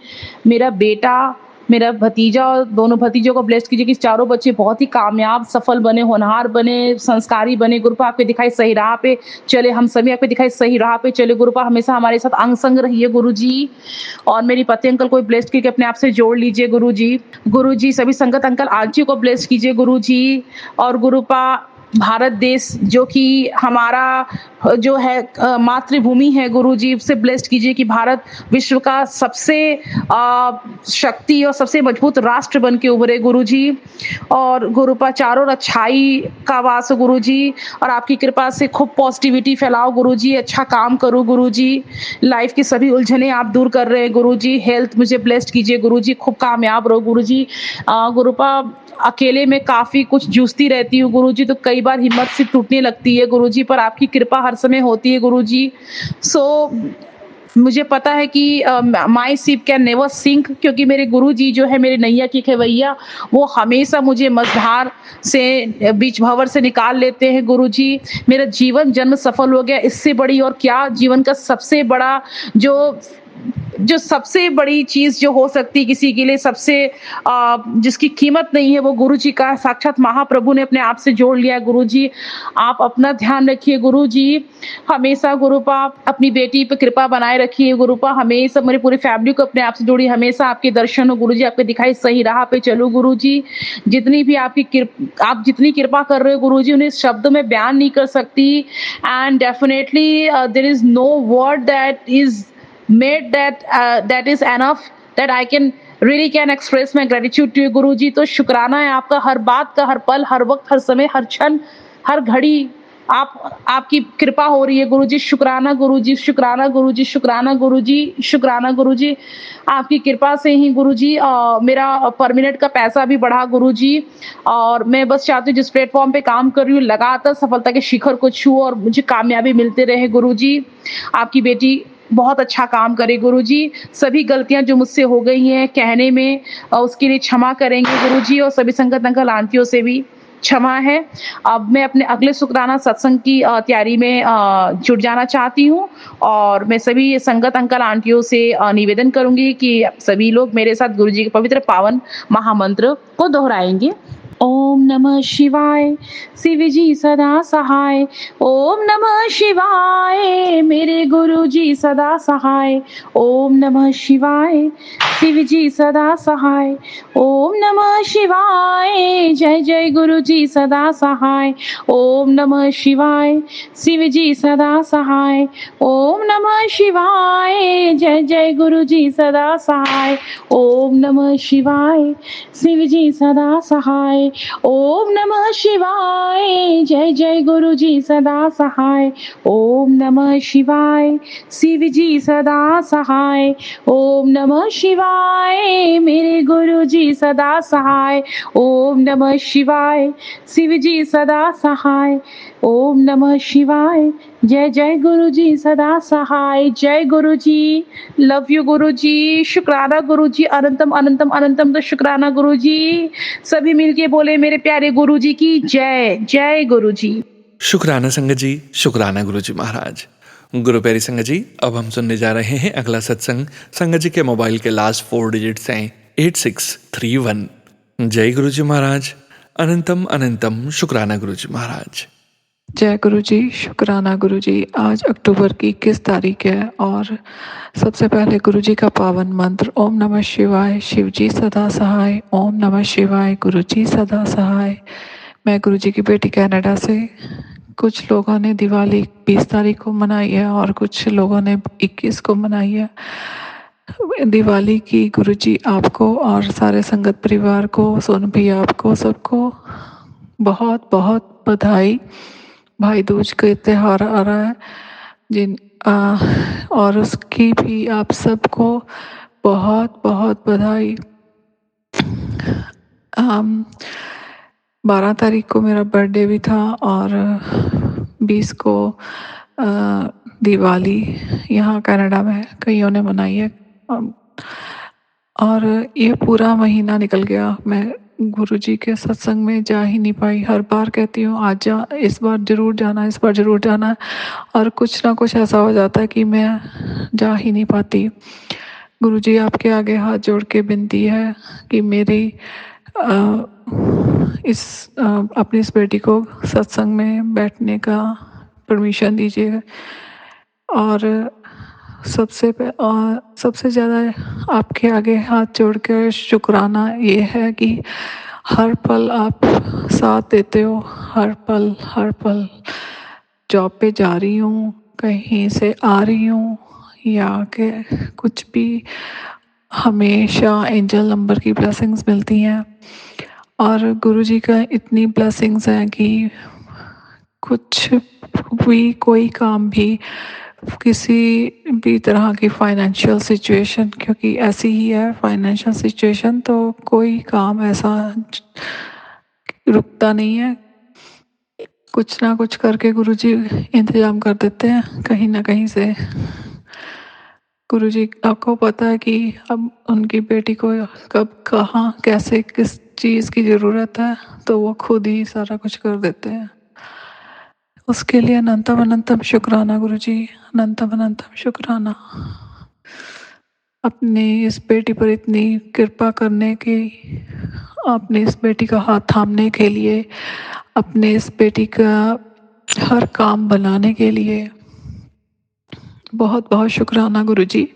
मेरा बेटा मेरा भतीजा और दोनों भतीजों को ब्लेस्ड कीजिए कि चारों बच्चे बहुत ही कामयाब, सफल बने, होनहार बने, संस्कारी बने। गुरुपा आपके दिखाई सही राह पे चले, हम सभी आपके दिखाई सही राह पे चले। गुरुपा हमेशा हमारे साथ अंग संग रहिए गुरुजी। और मेरी पति अंकल को ब्लेस्ड करके अपने आप से जोड़ लीजिए गुरुजी। गुरुजी सभी संगत अंकल आंटी को ब्लेस्ड कीजिए गुरुजी। और गुरुपा भारत देश जो कि हमारा जो है मातृभूमि है गुरुजी, से ब्लेस्ड कीजिए कि भारत विश्व का सबसे शक्ति और सबसे मजबूत राष्ट्र बन के उभरे गुरुजी। और गुरुपा चारों ओर अच्छाई का वास हो गुरुजी, और आपकी कृपा से खूब पॉजिटिविटी फैलाओ गुरुजी, अच्छा काम करो गुरुजी। लाइफ की सभी उलझने आप दूर कर रहे हैं गुरुजी। हेल्थ मुझे ब्लेस्ड कीजिए गुरुजी, खूब कामयाब रहो गुरुजी। गुरुपा अकेले में काफ़ी कुछ जूझती रहती हूँ गुरुजी, तो कई बार हिम्मत से टूटने लगती है गुरुजी, पर आपकी कृपा हर समय होती है गुरुजी। मुझे पता है कि my ship can never sink, क्योंकि मेरे गुरुजी जो है मेरे नैया की खेवैया, वो हमेशा मुझे मझधार से, बीच भंवर से निकाल लेते हैं गुरुजी। मेरा जीवन जन्म सफल हो गया, इससे बड़ी और क्या जीवन का सबसे बड़ा जो सबसे बड़ी चीज जो हो सकती है किसी के लिए, सबसे जिसकी कीमत नहीं है, वो गुरुजी का साक्षात महाप्रभु ने अपने आप से जोड़ लिया है गुरुजी। आप अपना ध्यान रखिए गुरुजी, हमेशा गुरुपा अपनी बेटी पे कृपा बनाए रखिए गुरुपा, हमेशा मेरी पूरी फैमिली को अपने आप से जोड़िए, हमेशा आपके दर्शन हो गुरुजी, आपके दिखाई सही राह पे चलो गुरुजी। जितनी भी आप जितनी कृपा कर रहे हो गुरुजी, उन्हें शब्द में बयान नहीं कर सकती। And definitely there is no word that is made that is enough that I can really can express my gratitude to you गुरुजी। तो शुक्राना है आपका, हर बात का, हर पल, हर वक्त, हर समय, हर क्षण, हर घड़ी आपकी कृपा हो रही है गुरुजी। शुक्राना गुरुजी, शुक्राना गुरुजी, शुक्राना गुरुजी, शुक्राना गुरुजी। आपकी कृपा से ही गुरुजी मेरा पर मिनट का पैसा भी बढ़ा गुरुजी। और मैं बस चाहती हूँ जिस प्लेटफॉर्म पे काम कर रही हूँ लगातार सफलता के शिखर को छूं और मुझे कामयाबी मिलते रहे गुरुजी। आपकी बेटी बहुत अच्छा काम करे गुरुजी। सभी गलतियां जो मुझसे हो गई हैं कहने में, उसके लिए क्षमा करेंगे गुरुजी, और सभी संगत अंकल आंटियों से भी क्षमा है। अब मैं अपने अगले शुक्राना सत्संग की तैयारी में जुट जाना चाहती हूँ, और मैं सभी संगत अंकल आंटियों से निवेदन करूंगी कि सभी लोग मेरे साथ गुरुजी के पवित्र पावन महामंत्र को दोहराएंगे। ओम नमः शिवाय, शिव जी सदा सहाय। ओम नमः शिवाय, मेरे गुरु जी सदा सहाय। ओम नमः शिवाय, शिव जी सदा सहाय। ओम नमः शिवाय, जय जय गुरु जी सदा सहाय। ओम नमः शिवाय, शिव जी सदा सहाय। ओम नमः शिवाय, जय जय गुरु जी सदा सहाय। ओम नमः शिवाय, शिव जी सदा सहाय। ओम नमः शिवाय, जय जय गुरु जी सदा सहाय। ओम नमः शिवाय, शिव जी सदा सहाय। ओम नमः शिवाय, मेरे गुरु जी सदा सहाय। ओम नमः शिवाय, शिव जी सदा सहाय। ओम नमः शिवाय, जय जय गुरु जी सदा सहाय। जय गुरु जी, लव यू गुरु जी, शुक्राना गुरु जी, अनंतम अनंतम अनंतम तो शुक्राना गुरु जी। सभी मिलके बोले मेरे प्यारे गुरु जी की जय। जय गुरु जी। शुक्राना संगत जी, शुक्राना गुरु जी महाराज। गुरु प्यारी संगत जी, अब हम सुनने जा रहे हैं अगला सत्संग। संगत जी के मोबाइल के लास्ट 4 डिजिट्स हैं 8631। जय गुरु जी महाराज, अनंतम अनंतम शुक्राना गुरु जी महाराज। जय गुरु जी, शुक्राना गुरु जी। आज अक्टूबर की 21 तारीख है, और सबसे पहले गुरु जी का पावन मंत्र ओम नमः शिवाय, शिव जी सदा सहाय। ओम नमः शिवाय, गुरु जी सदा सहाय। मैं गुरु जी की बेटी कनाडा से। कुछ लोगों ने दिवाली 20 तारीख को मनाई है और कुछ लोगों ने 21 को मनाई है। दिवाली की गुरु जी आपको और सारे संगत परिवार को, सोनू भैया आपको सबको बहुत बहुत बधाई। भाई दूज का त्योहार आ रहा है और उसकी भी आप सबको बहुत बहुत बधाई। 12 तारीख को मेरा बर्थडे भी था और 20 को दिवाली यहाँ कनाडा में कईयों ने मनाई है, और ये पूरा महीना निकल गया। मैं गुरुजी के सत्संग में जा ही नहीं पाई। हर बार कहती हूँ आज जा, इस बार ज़रूर जाना, इस बार ज़रूर जाना, और कुछ ना कुछ ऐसा हो जाता है कि मैं जा ही नहीं पाती। गुरुजी आपके आगे हाथ जोड़ के विनती है कि मेरी अपनी इस बेटी को सत्संग में बैठने का परमिशन दीजिए। और सबसे ज़्यादा आपके आगे हाथ जोड़ कर शुक्राना ये है कि हर पल आप साथ देते हो, हर पल जॉब पे जा रही हूँ, कहीं से आ रही हूँ या कि कुछ भी, हमेशा एंजल नंबर की ब्लेसिंग्स मिलती हैं। और गुरुजी का इतनी ब्लेसिंग्स हैं कि कुछ भी, कोई काम भी, किसी भी तरह की फाइनेंशियल सिचुएशन, क्योंकि ऐसी ही है फाइनेंशियल सिचुएशन, तो कोई काम ऐसा रुकता नहीं है, कुछ ना कुछ करके गुरुजी इंतजाम कर देते हैं कहीं ना कहीं से। गुरुजी आपको पता है कि अब उनकी बेटी को कब, कहाँ, कैसे, किस चीज़ की ज़रूरत है, तो वो खुद ही सारा कुछ कर देते हैं। उसके लिए अनंतम अनंतम शुक्राना गुरुजी, अनंतम अनंतम शुक्राना। अपनी इस बेटी पर इतनी कृपा करने की, अपनी इस बेटी का हाथ थामने के लिए, अपने इस बेटी का हर काम बनाने के लिए बहुत बहुत शुक्राना गुरुजी।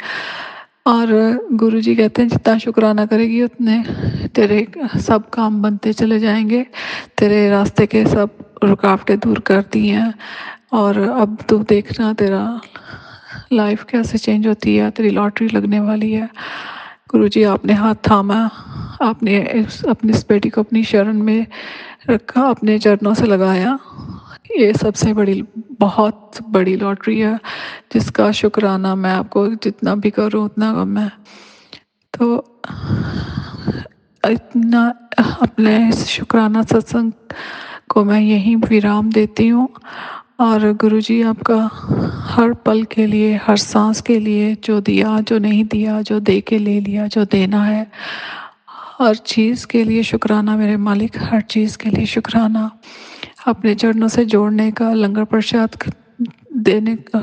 और गुरुजी कहते हैं जितना शुक्राना करेगी उतने तेरे सब काम बनते चले जाएंगे, तेरे रास्ते के सब रुकावटें दूर कर दी हैं, और अब तू देखना तेरा लाइफ कैसे चेंज होती है, तेरी लॉटरी लगने वाली है। गुरुजी आपने हाथ थामा, आपने अपनी इस बेटी को अपनी शरण में रखा, अपने चरणों से लगाया। ये सबसे बड़ी, बहुत बड़ी लॉटरी है जिसका शुक्राना मैं आपको जितना भी करूँ उतना कम है। तो इतना अपने इस शुक्राना सत्संग को मैं यहीं विराम देती हूँ। और गुरुजी आपका हर पल के लिए, हर सांस के लिए, जो दिया, जो नहीं दिया, जो दे के ले लिया, जो देना है, हर चीज़ के लिए शुक्राना मेरे मालिक, हर चीज़ के लिए शुक्राना। अपने चरणों से जोड़ने का, लंगर प्रसाद देने का,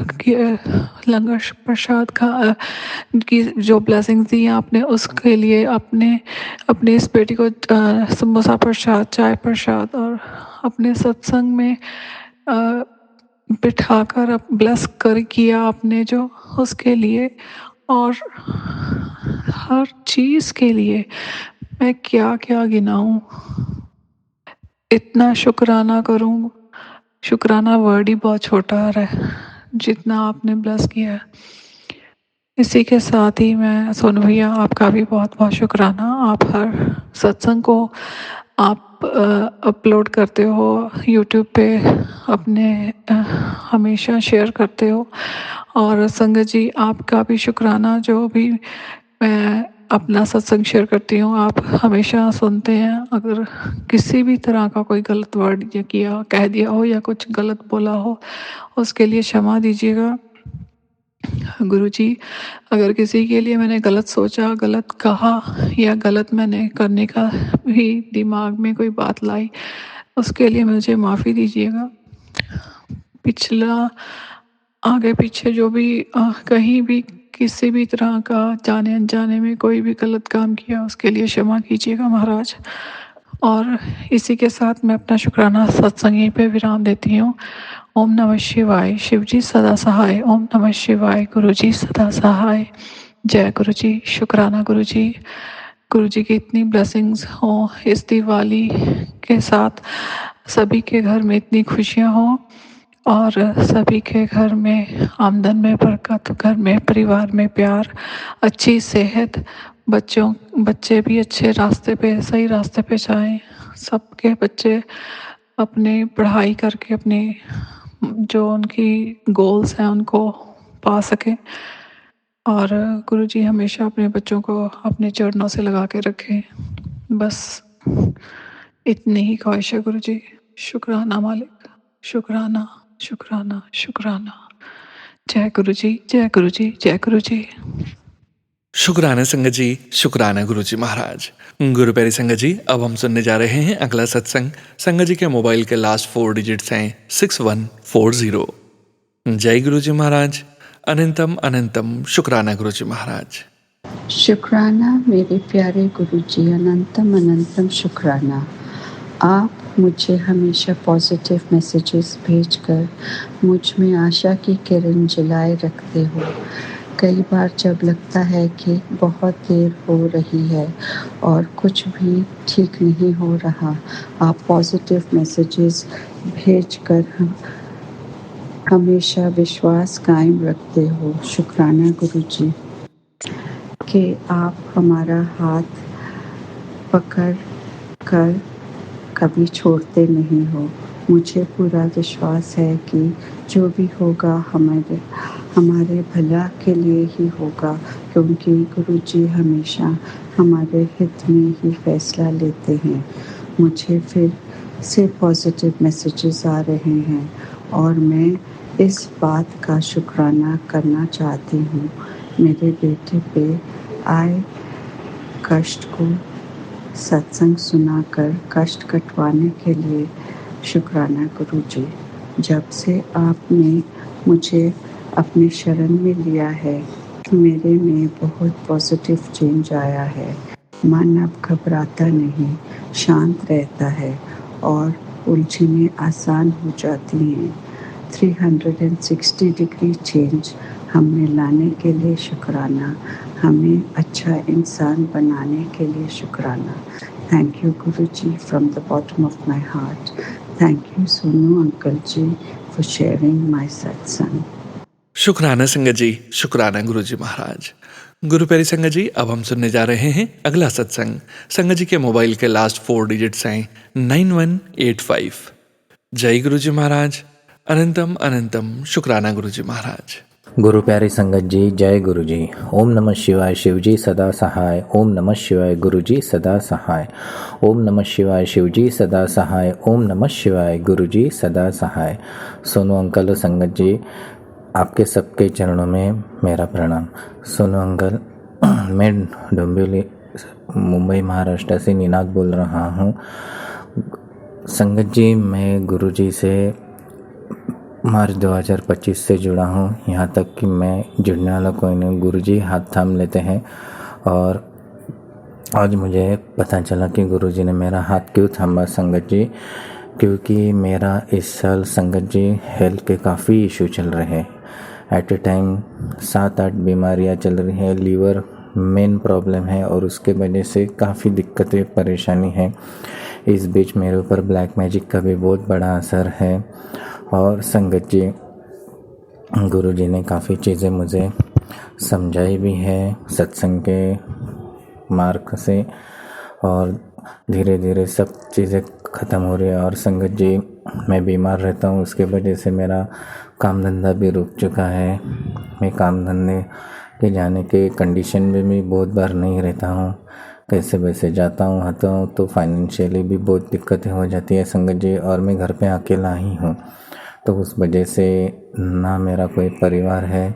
लंगर प्रसाद का की जो ब्लेसिंग्स दी हैं आपने, उसके लिए अपने इस बेटी को समोसा प्रसाद, चाय प्रसाद और अपने सत्संग में बिठाकर ब्लेस कर किया आपने जो, उसके लिए और हर चीज़ के लिए मैं क्या क्या गिनाऊं, इतना शुक्राना करूं। शुक्राना वर्ड ही बहुत छोटा आ रहा है जितना आपने ब्लेस किया है। इसी के साथ ही मैं, सोनू भैया, आपका भी बहुत बहुत शुक्राना। आप हर सत्संग को आप अपलोड करते हो यूट्यूब पे, अपने हमेशा शेयर करते हो। और संगत जी आपका भी शुक्राना, जो भी मैं अपना सत्संग शेयर करती हूँ आप हमेशा सुनते हैं। अगर किसी भी तरह का कोई गलत वर्ड या किया, कह दिया हो या कुछ गलत बोला हो, उसके लिए क्षमा दीजिएगा गुरुजी। अगर किसी के लिए मैंने गलत सोचा, गलत कहा या गलत मैंने करने का भी दिमाग में कोई बात लाई, उसके लिए मुझे माफ़ी दीजिएगा। पिछला, आगे पीछे जो भी कहीं भी किसी भी तरह का जाने अनजाने में कोई भी गलत काम किया, उसके लिए क्षमा कीजिएगा महाराज। और इसी के साथ मैं अपना शुक्राना सत्संग यहीं पे विराम देती हूँ। ओम नमः शिवाय, शिवजी सदा सहाय। ओम नमः शिवाय, गुरुजी सदा सहाय। जय गुरुजी, शुक्राना गुरुजी। गुरुजी की इतनी ब्लेसिंग्स हो इस दिवाली के साथ, सभी के घर में इतनी खुशियाँ हों और सभी के घर में आमदन में बरकत, घर में, परिवार में प्यार, अच्छी सेहत, बच्चे भी अच्छे रास्ते पे, सही रास्ते पे जाएं। सबके बच्चे अपने पढ़ाई करके अपने जो उनकी गोल्स हैं उनको पा सकें। और गुरुजी हमेशा अपने बच्चों को अपने चरणों से लगा के रखें। बस इतनी ही ख्वाहिश है गुरुजी। शुक्राना मालिक, शुक्राना, शुक्राना, शुक्राना। जय गुरुजी, जय गुरुजी, जय गुरुजी। शुक्राना संगत जी, शुक्राना गुरुजी महाराज। गुरु प्यारी संगत जी, अब हम सुनने जा रहे हैं अगला सत्संग। संगत जी के मोबाइल के लास्ट 4 डिजिट्स हैं 6140। जय गुरुजी महाराज, अनंतम अनंतम शुक्राना गुरुजी महाराज। शुक्राना मेरे प्यारे गुरुजी, अनंतम अनंतम शुक्राना। आप मुझे हमेशा पॉजिटिव मैसेजेस भेजकर मुझ में आशा की किरण जलाए रखते हो। कई बार जब लगता है कि बहुत देर हो रही है और कुछ भी ठीक नहीं हो रहा, आप पॉजिटिव मैसेजेस भेजकर हमेशा विश्वास कायम रखते हो। शुक्राना गुरुजी कि आप हमारा हाथ पकड़ कर कभी छोड़ते नहीं हो। मुझे पूरा विश्वास है कि जो भी होगा हमारे भला के लिए ही होगा, क्योंकि गुरुजी हमेशा हमारे हित में ही फैसला लेते हैं। मुझे फिर से पॉजिटिव मैसेजेस आ रहे हैं और मैं इस बात का शुक्राना करना चाहती हूँ। मेरे बेटे पे आए कष्ट को सत्संग सुनाकर कष्ट कटवाने के लिए शुक्राना गुरुजी। जब से आपने मुझे अपने शरण में लिया है, मेरे में बहुत पॉजिटिव चेंज आया है। मन अब घबराता नहीं, शांत रहता है और उलझनें आसान हो जाती हैं। 360 डिग्री चेंज हमें लाने के लिए शुक्राना, हमें अच्छा इंसान बनाने के लिए शुक्राना। Thank you Guruji from the bottom of my heart. Thank you Sonu uncle ji for sharing my satsang. शुक्राना संगत जी, शुक्राना गुरु जी महाराज। गुरु प्यारी संगत जी, अब हम सुनने जा रहे हैं अगला सत्संग। संगत जी के मोबाइल के लास्ट 4 डिजिट्स हैं 9185। जय गुरु जी महाराज। अनंतम अनंतम शुक्राना गुरु जी महाराज। गुरु प्यारी संगत जी, जय गुरु जी। ओम नमः शिवाय, शिव जी सदा सहाय। ओम नमः शिवाय, गुरु जी सदा सहाय। ओम नमः शिवाय, शिव जी सदा सहाय। ओम नमः शिवाय, गुरु जी सदा सहाय। सोनू अंकल, संगत जी, आपके सबके चरणों में मेरा प्रणाम। सोनू अंकल, मैं डोंबिवली मुंबई महाराष्ट्र से निनाद बोल रहा हूँ। संगत जी, मैं गुरु जी से मार्च 2025 से जुड़ा हूँ। यहाँ तक कि मैं जुड़ने वाला कोई नहीं, गुरुजी हाथ थाम लेते हैं। और आज मुझे पता चला कि गुरुजी ने मेरा हाथ क्यों थामा संगत जी, क्योंकि मेरा इस साल संगत जी हेल्थ के काफ़ी इशू चल रहे हैं। एट ए टाइम 7-8 बीमारियाँ चल रही हैं। लीवर मेन प्रॉब्लम है और उसके वजह से काफ़ी दिक्कतें परेशानी है। इस बीच मेरे ऊपर ब्लैक मैजिक का भी बहुत बड़ा असर है। और संगत जी, गुरु जी ने काफ़ी चीज़ें मुझे समझाई भी है सत्संग के मार्ग से, और धीरे धीरे सब चीज़ें ख़त्म हो रही है। और संगत जी, मैं बीमार रहता हूँ, उसके वजह से मेरा काम धंधा भी रुक चुका है। मैं काम धंधे के जाने के कंडीशन में भी बहुत बार नहीं रहता हूँ। कैसे वैसे जाता हूँ आता हूँ तो फाइनेंशियली भी बहुत दिक्कतें हो जाती है संगत जी। और मैं घर पे अकेला ही हूँ, तो उस वजह से ना मेरा कोई परिवार है।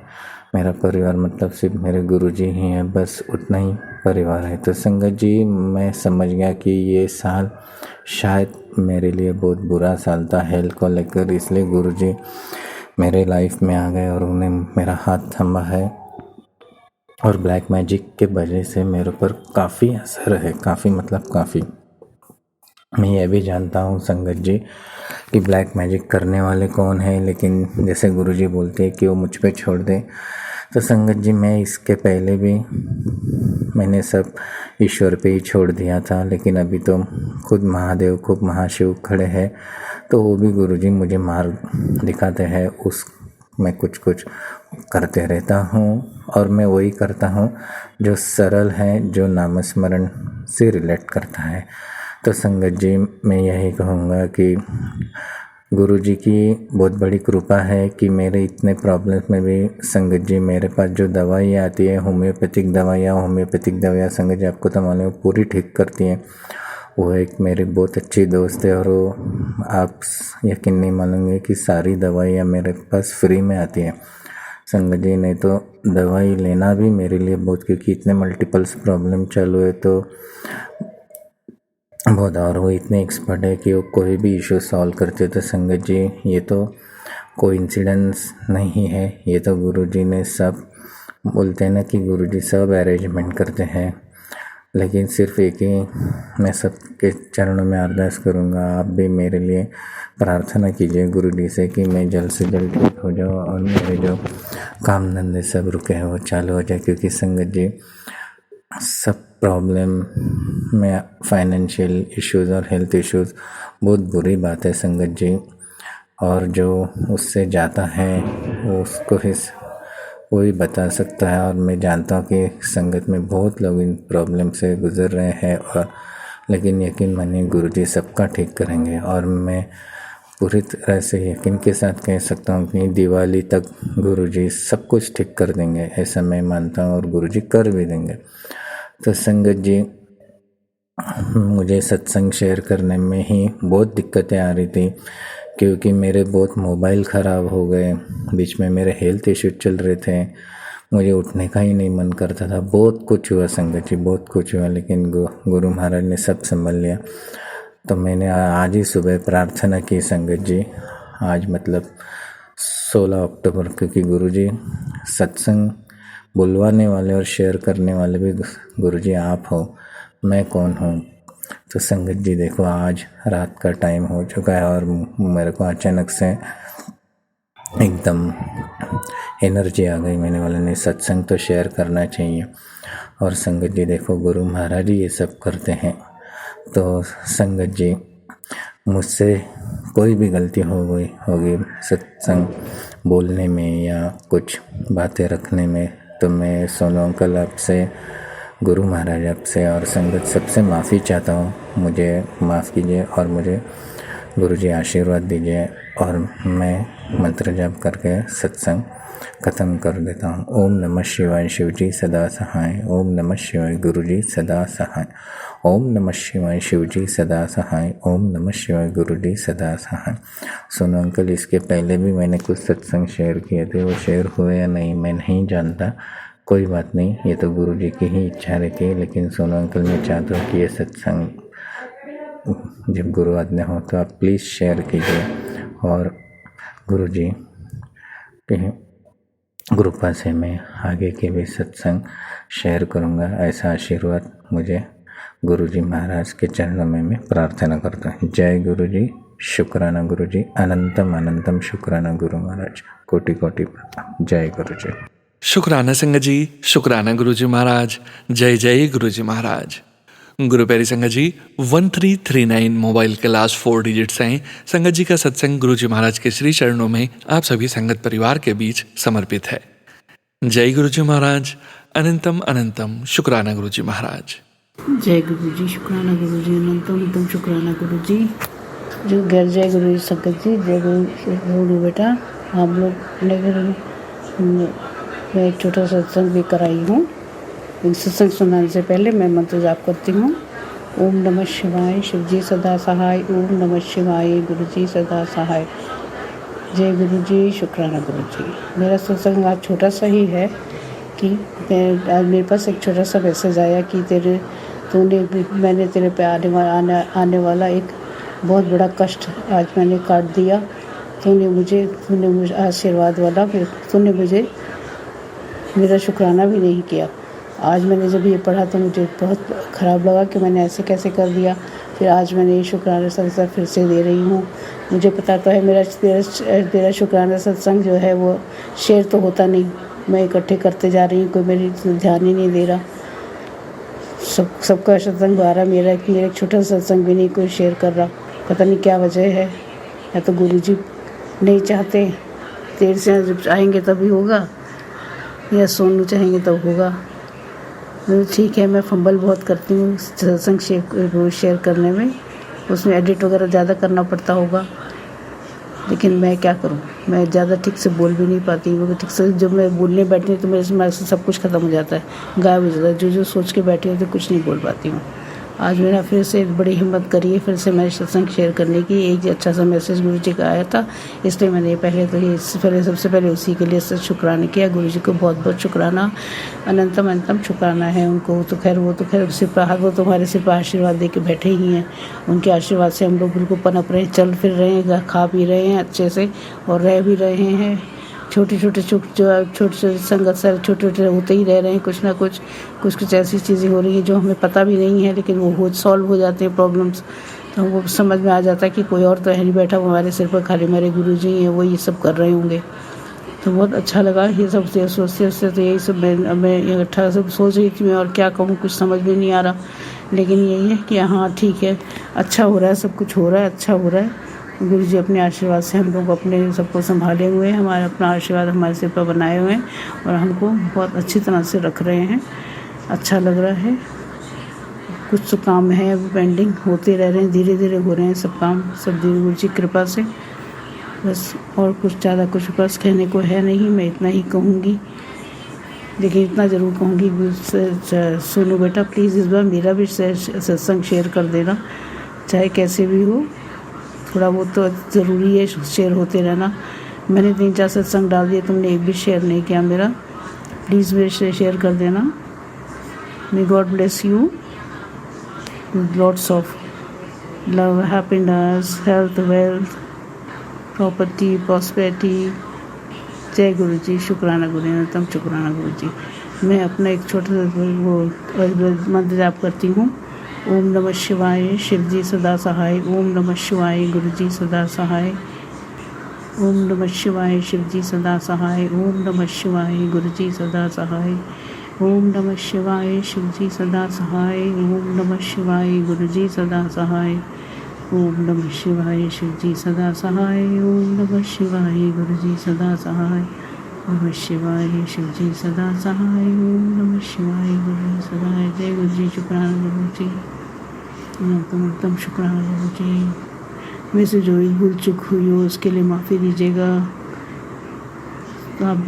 मेरा परिवार मतलब सिर्फ मेरे गुरुजी ही हैं, बस उतना ही परिवार है। तो संगत जी, मैं समझ गया कि ये साल शायद मेरे लिए बहुत बुरा साल था हेल्थ को लेकर, इसलिए गुरुजी मेरे लाइफ में आ गए और उन्हें मेरा हाथ थामा है। और ब्लैक मैजिक के वजह से मेरे ऊपर काफ़ी असर है, काफ़ी मतलब काफ़ी। मैं ये भी जानता हूँ संगत जी कि ब्लैक मैजिक करने वाले कौन है, लेकिन जैसे गुरुजी बोलते हैं कि वो मुझ पे छोड़ दे। तो संगत जी, मैं इसके पहले भी मैंने सब ईश्वर पे ही छोड़ दिया था, लेकिन अभी तो खुद महादेव, खुद महाशिव खड़े हैं, तो वो भी गुरुजी मुझे मार्ग दिखाते हैं। उस मैं कुछ कुछ करते रहता हूँ और मैं वही करता हूँ जो सरल है, जो नामस्मरण से रिलेट करता है। तो संगत जी, मैं यही कहूँगा कि गुरुजी की बहुत बड़ी कृपा है कि मेरे इतने प्रॉब्लम्स में भी संगत जी मेरे पास जो दवाइयाँ आती है, होम्योपैथिक दवाइयाँ संगत जी आपको तो मालूम है पूरी ठीक करती हैं। वो एक मेरी बहुत अच्छी दोस्त है और वो आप यकीन नहीं मानोगे कि सारी दवाइयाँ मेरे पास फ्री में आती हैं संगत जी। नहीं तो दवाई लेना भी मेरे लिए बहुत, क्योंकि इतने मल्टीपल्स प्रॉब्लम चालू है तो बहुत, और वो इतने एक्सपर्ट है कि वो कोई भी इशू सॉल्व करते। तो संगत जी, ये तो कोइंसिडेंस नहीं है, ये तो गुरुजी ने सब बोलते हैं ना कि गुरुजी सब अरेंजमेंट करते हैं, लेकिन सिर्फ एक ही मैं सबके चरणों में अरदास करूँगा, आप भी मेरे लिए प्रार्थना कीजिए गुरुजी से कि मैं जल्द से जल्द ठीक हो जाऊँ और मेरे जो काम धंधे सब रुके हैं वो चालू हो जाए। क्योंकि संगत जी सब प्रॉब्लम में फाइनेंशियल इश्यूज़ और हेल्थ इश्यूज़ बहुत बुरी बात है संगत जी, और जो उससे जाता है वो उसको वही बता सकता है। और मैं जानता हूँ कि संगत में बहुत लोग इन प्रॉब्लम से गुजर रहे हैं, और लेकिन यकीन मानिए गुरुजी सबका ठीक करेंगे। और मैं पूरी तरह से यकीन के साथ कह सकता हूँ कि दिवाली तक गुरुजी सब कुछ ठीक कर देंगे, ऐसा मैं मानता हूँ, और गुरुजी कर भी देंगे। तो संगत जी मुझे सत्संग शेयर करने में ही बहुत दिक्कतें आ रही थी, क्योंकि मेरे बहुत मोबाइल ख़राब हो गए, बीच में मेरे हेल्थ इश्यू चल रहे थे, मुझे उठने का ही नहीं मन करता था, बहुत कुछ हुआ संगत जी, बहुत कुछ हुआ, लेकिन गुरु महाराज ने सब संभाल लिया। तो मैंने आज ही सुबह प्रार्थना की संगत जी, आज मतलब 16 अक्टूबर, क्योंकि गुरुजी सत्संग बुलवाने वाले और शेयर करने वाले भी गुरुजी आप हो, मैं कौन हूँ। तो संगत जी देखो आज रात का टाइम हो चुका है और मेरे को अचानक से एकदम एनर्जी आ गई, मैंने बोला नहीं सत्संग तो शेयर करना चाहिए। और संगत जी देखो गुरु महाराज ही ये सब करते हैं। तो संगत जी मुझसे कोई भी गलती होगी सत्संग बोलने में या कुछ बातें रखने में, तो मैं सोनू अंकल आपसे, गुरु महाराज आपसे और संगत सबसे माफ़ी चाहता हूँ, मुझे माफ़ कीजिए और मुझे गुरुजी आशीर्वाद दीजिए। और मैं मंत्र जाप करके सत्संग ख़त्म कर देता हूँ। ओम नमः शिवाय, शिवजी सदा सहाय। ओम नमः शिवाय, गुरुजी सदा सहाय। ओम नमः शिवाय, शिवजी सदा सहाय। ओम नमः शिवाय, गुरुजी सदा सहाय। सोनू अंकल इसके पहले भी मैंने कुछ सत्संग शेयर किए थे, वो शेयर हुए या नहीं मैं नहीं जानता, कोई बात नहीं, ये तो गुरुजी की ही इच्छा रहती है। लेकिन सोनू अंकल मैं चाहता हूँ कि ये सत्संग जब गुरु आज्ञा हो तो आप प्लीज़ शेयर कीजिए, और गुरुजी के कृपा से मैं आगे के भी सत्संग शेयर करूँगा, ऐसा आशीर्वाद मुझे गुरुजी महाराज के चरणों में मैं प्रार्थना करता हूँ। जय गुरुजी, शुक्राना गुरुजी, अनंतम अनंतम शुक्राना गुरु महाराज, कोटि कोटि प्रणाम। जय गुरुजी। शुक्राना संगत जी, शुक्राना गुरुजी महाराज। जय जय गुरुजी महाराज। गुरु प्यारी संगत जी 1339 मोबाइल के लास्ट 4 डिजिट्स हैं। संगत जी का सत्संग गुरुजी महाराज के श्री चरणों में आप सभी संगत परिवार के बीच समर्पित है। जय गुरुजी महाराज, अनंतम अनंतम शुक्राना गुरुजी महाराज। जय गुरुजी, शुक्राना गुरुजी, अनंतम अनंतम शुक्राना गुरुजी। जो घर जय गुरुजी संगत जी, जय गुरु बेटा। हम लोग मैं एक छोटा सत्संग भी कराई हूँ। सत्संग सुनाने से पहले मैं मंत्र जाप करती हूँ। ओम नमः शिवाय, शिवजी सदा सहाय। ओम नमः शिवाय, गुरुजी सदा सहाय। जय गुरुजी, शुक्राना गुरुजी। मेरा सत्संग आज छोटा सा ही है कि आज मेरे पास एक छोटा सा मैसेज आया कि मैंने तेरे पे आने वाला एक बहुत बड़ा कष्ट आज मैंने काट दिया। तूने मुझे आशीर्वाद वाला, तूने मुझे मेरा शुक्राना भी नहीं किया। आज मैंने जब ये पढ़ा तो मुझे बहुत ख़राब लगा कि मैंने ऐसे कैसे कर दिया। फिर आज मैंने ये शुक्राना सत्संग फिर से दे रही हूँ। मुझे पता तो है तेरा शुक्राना सत्संग जो है वो शेयर तो होता नहीं, मैं इकट्ठे करते जा रही हूँ, कोई मेरी ध्यान ही नहीं दे रहा। सबका सत्संग द्वारा मेरा एक छोटा सत्संग भी नहीं कोई शेयर कर रहा। पता नहीं क्या वजह है, या तो गुरुजी नहीं चाहते, देर से जब चाहेंगे तभी होगा, या सोनू चाहेंगे तब होगा। ठीक है, मैं फंबल बहुत करती हूँ सत्संग शेयर करने में, उसमें एडिट वगैरह ज़्यादा करना पड़ता होगा, लेकिन मैं क्या करूँ, मैं ज़्यादा ठीक से बोल भी नहीं पाती हूँ। ठीक से जब मैं बोलने बैठती हूँ तो मेरे से सब कुछ ख़त्म हो जाता है, गायब हो जाता है। जो सोच के बैठी हूँ तो कुछ नहीं बोल पाती हूँ। आज मैंने फिर से बड़ी हिम्मत करी है, फिर से मैं सत्संग शेयर करने की। एक अच्छा सा मैसेज गुरुजी का आया था, इसलिए मैंने सबसे पहले उसी के लिए शुक्राना किया। गुरुजी को बहुत बहुत शुक्राना, अनंतम अनंतम शुक्राना है उनको। तो खैर वो तुम्हारे सिर पर आशीर्वाद दे के बैठे ही हैं। उनके आशीर्वाद से हम लोग बिल्कुल पनप रहे हैं, चल फिर रहे हैं, खा पी रहे हैं अच्छे से और रह भी रहे हैं। छोटे छोटे संगत सर छोटे छोटे होते ही रह रहे हैं, कुछ ना कुछ ऐसी चीज़ें हो रही हैं जो हमें पता भी नहीं है, लेकिन वो सॉल्व हो जाते हैं प्रॉब्लम्स। तो हमको समझ में आ जाता है कि कोई और तो है नहीं बैठा, वो हमारे सिर पर खाली हमारे गुरु जी हैं, वो ये सब कर रहे होंगे। तो बहुत अच्छा लगा ये सब सोचते तो यही सब मैं इकट्ठा सब सोच रही थी मैं, और क्या कहूँ कुछ समझ में नहीं आ रहा, लेकिन यही है कि हाँ ठीक है, अच्छा हो रहा है, सब कुछ हो रहा है, अच्छा हो रहा है। गुरु जी अपने आशीर्वाद से हम लोग अपने सबको संभाले हुए हैं, हमारा अपना आशीर्वाद हमारे सिर पर बनाए हुए हैं और हमको बहुत अच्छी तरह से रख रहे हैं। अच्छा लग रहा है। कुछ तो काम है वो पेंडिंग होते रह रहे हैं, धीरे धीरे हो रहे हैं सब काम, सब गुरु जी कृपा से। बस और कुछ ज़्यादा कुछ बस कहने को है नहीं, मैं इतना ही कहूँगी। लेकिन इतना ज़रूर कहूँगी, सोनू बेटा प्लीज़ इस बार मेरा भी सत्संग शेयर कर देना, चाहे कैसे भी हो, थोड़ा बहुत तो ज़रूरी है शेयर होते रहना। मैंने 3-4 सत्संग डाल दिए, तुमने एक भी शेयर नहीं किया मेरा, प्लीज़ मेरे से शेयर कर देना। May God bless you, lots of love, happiness, health, wealth, property, prosperity. जय गुरु जी, शुक्राना गुरु अनंतम, शुक्राना गुरु जी। मैं अपना एक छोटा सा वो मंत्र जाप करती हूँ। ओम नमः शिवाय, शिव जी सदा सहाय। ओम नमः शिवाय, गुरु जी सदा सहाय। ओम नमः शिवाय, शिव जी सदा सहाय। ओम नमः शिवाय, गुरु जी सदा सहाय। ओम नमः शिवाय, शिव जी सदा सहाय। ओम नमः शिवाय, गुरु जी सदा सहाय। ओम नमः शिवाय, शिव जी सदा सहाय। ओम नमः शिवाय, गुरु जी सदा सहाय। नमः शिवाय, शिव जी सदा सहाय। ओम नमः शिवाय, गुरु जी सदा। जय गुरु जी, शुक्राना गुरु जी, एकदम शुक्राना गुरु जी। मेरे से जो भूल चूक हुई हो उसके लिए माफ़ी दीजिएगा। आप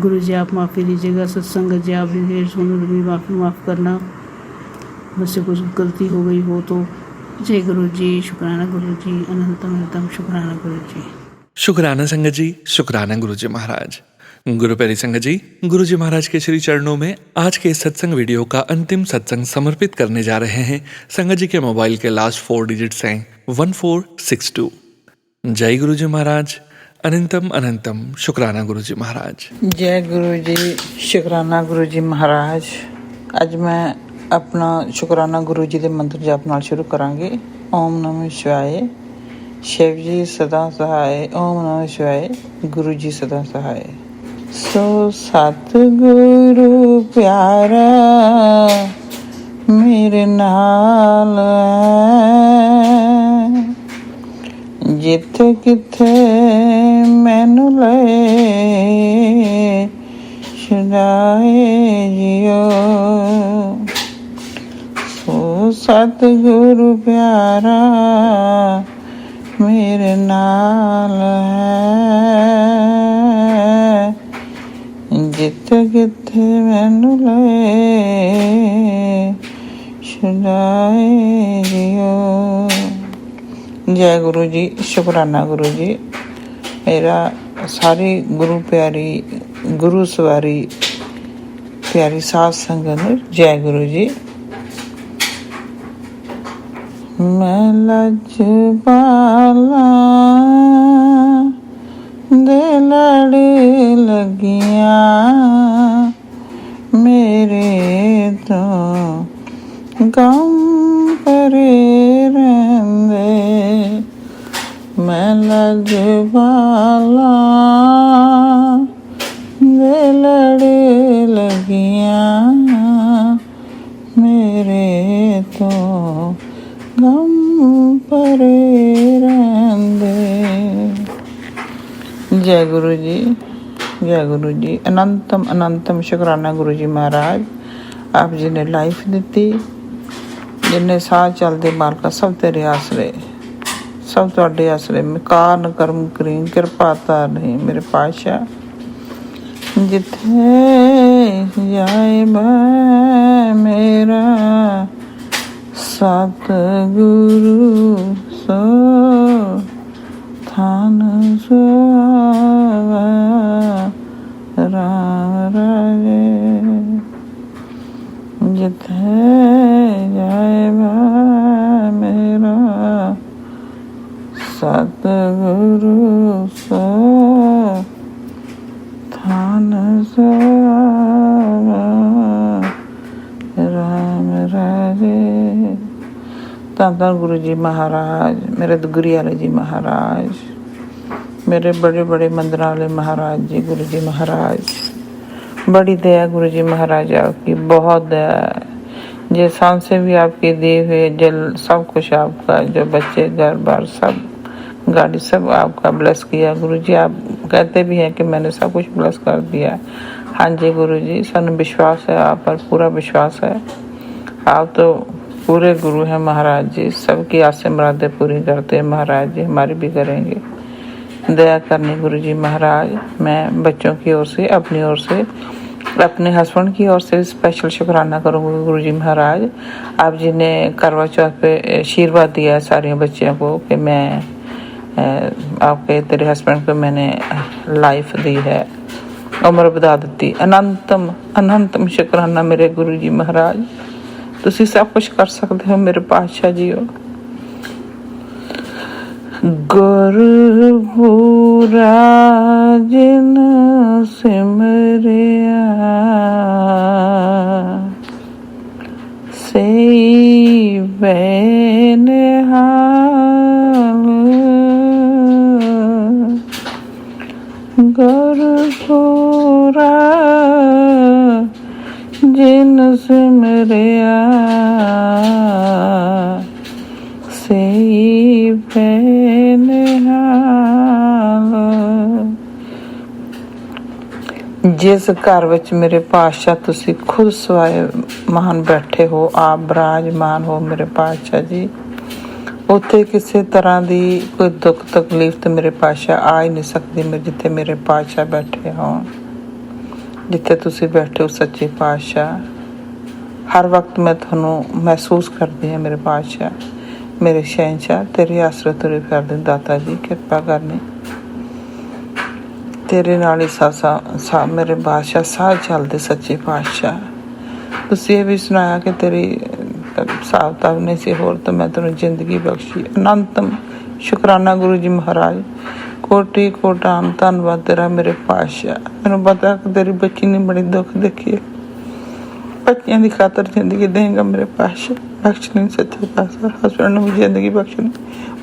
गुरु जी आप माफ़ी दीजिएगा, सत्संग जी आप दीजिए, सोनू भी माफ़ करना, मुझसे कुछ गलती हो गई हो तो। जय गुरु जी, शुक्राना गुरु जी, अनंतम शुक्राना गुरु जी। शुक्राना संगत जी, शुक्राना गुरु जी महाराज। गुरु प्यारी संगत जी, गुरु जी महाराज के श्री चरणों में आज के इस सत्संग वीडियो का अंतिम सत्संग समर्पित करने जा रहे हैं। संगत जी के मोबाइल के लास्ट 4 डिजिट्स हैं 1462। जय गुरु जी महाराज, अनंतम शुक्राना गुरु जी महाराज। जय गुरु जी, शुक्राना गुरु जी महाराज। ਅੱਜ ਮੈਂ ਆਪਣਾ ਸ਼ੁਕਰਾਨਾ ਗੁਰੂ ਜੀ ਦੇ ਮੰਤਰ ਜਾਪ ਨਾਲ ਸ਼ੁਰੂ ਕਰਾਂਗੇ। ਓਮ ਨਮः शिवाय, शिव जी सदा सहाय। ओम नमः शिवाय, गुरु जी सदा सहाय। सो सतगुरु प्यारा मेरे नाल है, जिथे किथे मैनू ले छुड़ाए जियो। सो सतगुरु प्यारा मेरे नाल है, जिथे किथे मैनू ले छुड़ाए जियो। जय गुरु जी, शुक्राना गुरु जी। मेरा सारी गुरु प्यारी गुरु सवारी प्यारी साध संगत जय गुरु जी। मैं लजपाला दे लड़ लगिया, मेरे तो गम परे रहंदे। मैं लजपाला दे लड़ लगिया, मेरे तो गम परे रहंदे। जय गुरु जी, जय गुरु जी। अनंतम शुक्राना गुरु जी महाराज। आप जी ने लाइफ दी, जिन्ने साह चलते मालका सब तेरे आसरे, सब तुहाडे आसरे। काਰਨ कर्म करीन किरपा तार नहीं मेरे पातशाह। जिथे जाए मेरा सतगुरु सो थान सुहावा राम राजे। जिथे जाए मेरा सतगुरु सो ਧੰਨ ਧੰਨ ਗੁਰੂ ਜੀ ਮਹਾਰਾਜ, ਮੇਰੇ ਗੁਰੂ ਵਾਲੇ ਜੀ ਮਹਾਰਾਜ, मेरे बड़े बड़े मंदिर वाले महाराज जी, गुरु जी महाराज, बड़ी दया गुरु जी महाराज, आपकी बहुत दया है। ये सांस से भी आपकी दी हुई, जल सब कुछ आपका, जो बच्चे घर बार सब गाड़ी सब आपका ब्लेस किया गुरु जी। आप कहते भी हैं कि मैंने सब कुछ ब्लेस कर दिया। हाँ जी गुरु जी, सानू विश्वास है आप पर, पूरा विश्वास है। आप तो पूरे गुरु हैं महाराज जी, सबकी आसें मुरादें पूरी करते हैं महाराज जी, हमारी भी करेंगे। दया करनी गुरु जी महाराज। मैं बच्चों की ओर से, अपनी ओर से, अपने हस्बैंड की ओर से स्पेशल शुक्राना करूँगी गुरु जी महाराज। आप जी ने करवा चौथ पे आशीर्वाद दिया है सारे बच्चियों को कि मैं आपके तेरे हस्बैंड को मैंने लाइफ दी है, उम्र बधा दी। अनंतम अनंतम शुक्राना मेरे गुरु जी महाराज। तुसी सब कुछ कर सकते हो मेरे पातशाह जी हो। गुरपुरा जिन सिमरिया सेई बेनिहाल, गुरपुरा जिन सिमरिया सेई बेनिहाल। जिस घर विच मेरे पातशाह तुसी खुद सवाए महान बैठे हो, आप विराजमान हो मेरे पातशाह जी, उत्थे किसी तरह की कोई दुख तकलीफ तो मेरे पातशाह आ ही नहीं सकती। मैं जिथे मेरे पातशाह बैठे हों, जिथे तुसी बैठे हो सच्चे पातशाह, हर वक्त मैं थानू महसूस करती हूँ मेरे पातशाह, मेरे शहनशाह, तेरे आसरे तुरे फिरदे दाता जी, कृपा करनी तेरे नाल ही सा मेरे बादशाह साह चलते सच्चे पातशाह। तुसी ये भी सुनाया कि तेरी हिसाब किताब नहीं सी होर तो मैं तेनू जिंदगी बख्शी। अनंतम शुकराना गुरु जी महाराज, कोटि कोटान धन्नवाद तेरा मेरे पातशाह। मैनू पता कि तेरी बच्ची ने बड़ी दुख देखी है, बच्चियां की खातर जिंदगी देगा मेरे पातशाह, बख्शनी सच्चे पातशाह। हस्बैंड भी जिंदगी बख्शनी,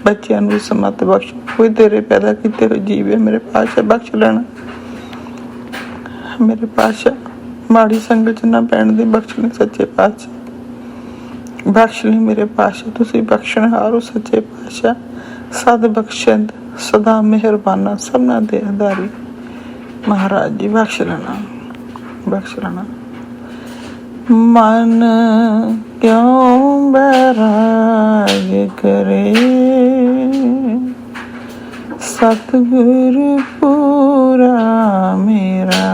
बच्चियां भी समत बख्श, कोई तेरे पैदा किए हुए जीव है मेरे पातशाह, बख्श लेना मेरे पातशाह। माड़ी संगत ना पैण दी बख्शनी सच्चे पातशाह, बख्श ली मेरे पातशाह। तुसी बख्शणहार हो सच्चे पातशाह, सद बख्शद सदा मेहरबाना सबना दे आधारी महाराज जी, बख्श लेना बख्श लेना। मन क्यों बैराग करे, सतगुरु पूरा मेरा,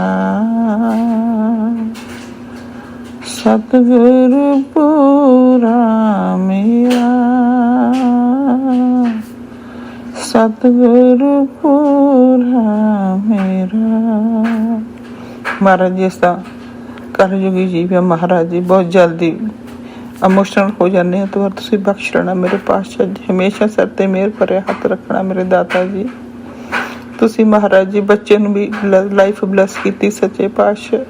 सतगुरु पूरा मेरा, सतगुरु पूरा मेरा। महाराज जी इस कलयुगी जीव है महाराज जी, बहुत जल्दी इमोशनल हो जाने हैं, तो तुसी बख्श लेना मेरे पातशाह जी। हमेशा सर ते मेहर भरे हाथ रखना मेरे दाता जी। तुसी महाराज जी बच्चे नूं भी लाइफ ब्लेस कीती सच्चे पातशाह,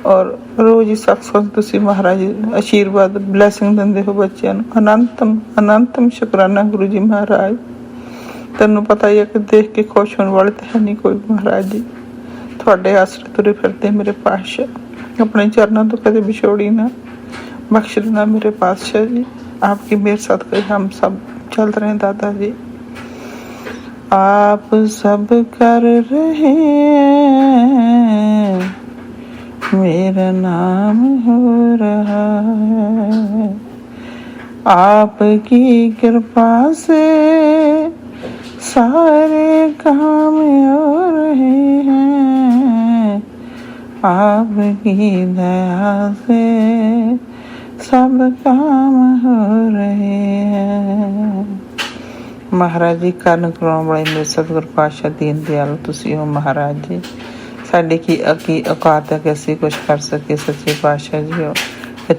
और रोज ही सत्संग तुसी महाराज जी आशीर्वाद ब्लैसिंग दिंदे हो बच्चों नूं। अनंतम अनंतम शुकराना गुरु जी महाराज। तेनू पता ही है कि देख के खुश होने वाले तो है नहीं कोई महाराज जी, थोड़े आसरे तुरे फिरते मेरे पातशाह, अपने चरणों तो कदे बिछोड़ी ना, बख्श लेना मेरे पातशाह जी। आपकी मेरे साथ हम सब चल रहे हैं दादा जी। आप सब कर रहे हैं, मेरा नाम हो रहा है, आपकी कृपा से सारे काम हो रहे हैं, आपकी दया से सब काम हो रहे हैं। महाराज जी ਕਰਨ ਕਰਾਉਣ ਵਾਲੇ ਮੇਰੇ ਸਤਿਗੁਰ ਪਾਤਸ਼ਾਹ ਦੀਨ ਦਿਆਲ ਤੁਸੀਂ ਹੋ महाराज जी। साड़ी की औकात है कि असी कुछ कर सके सच्चे पातशाह जी हो।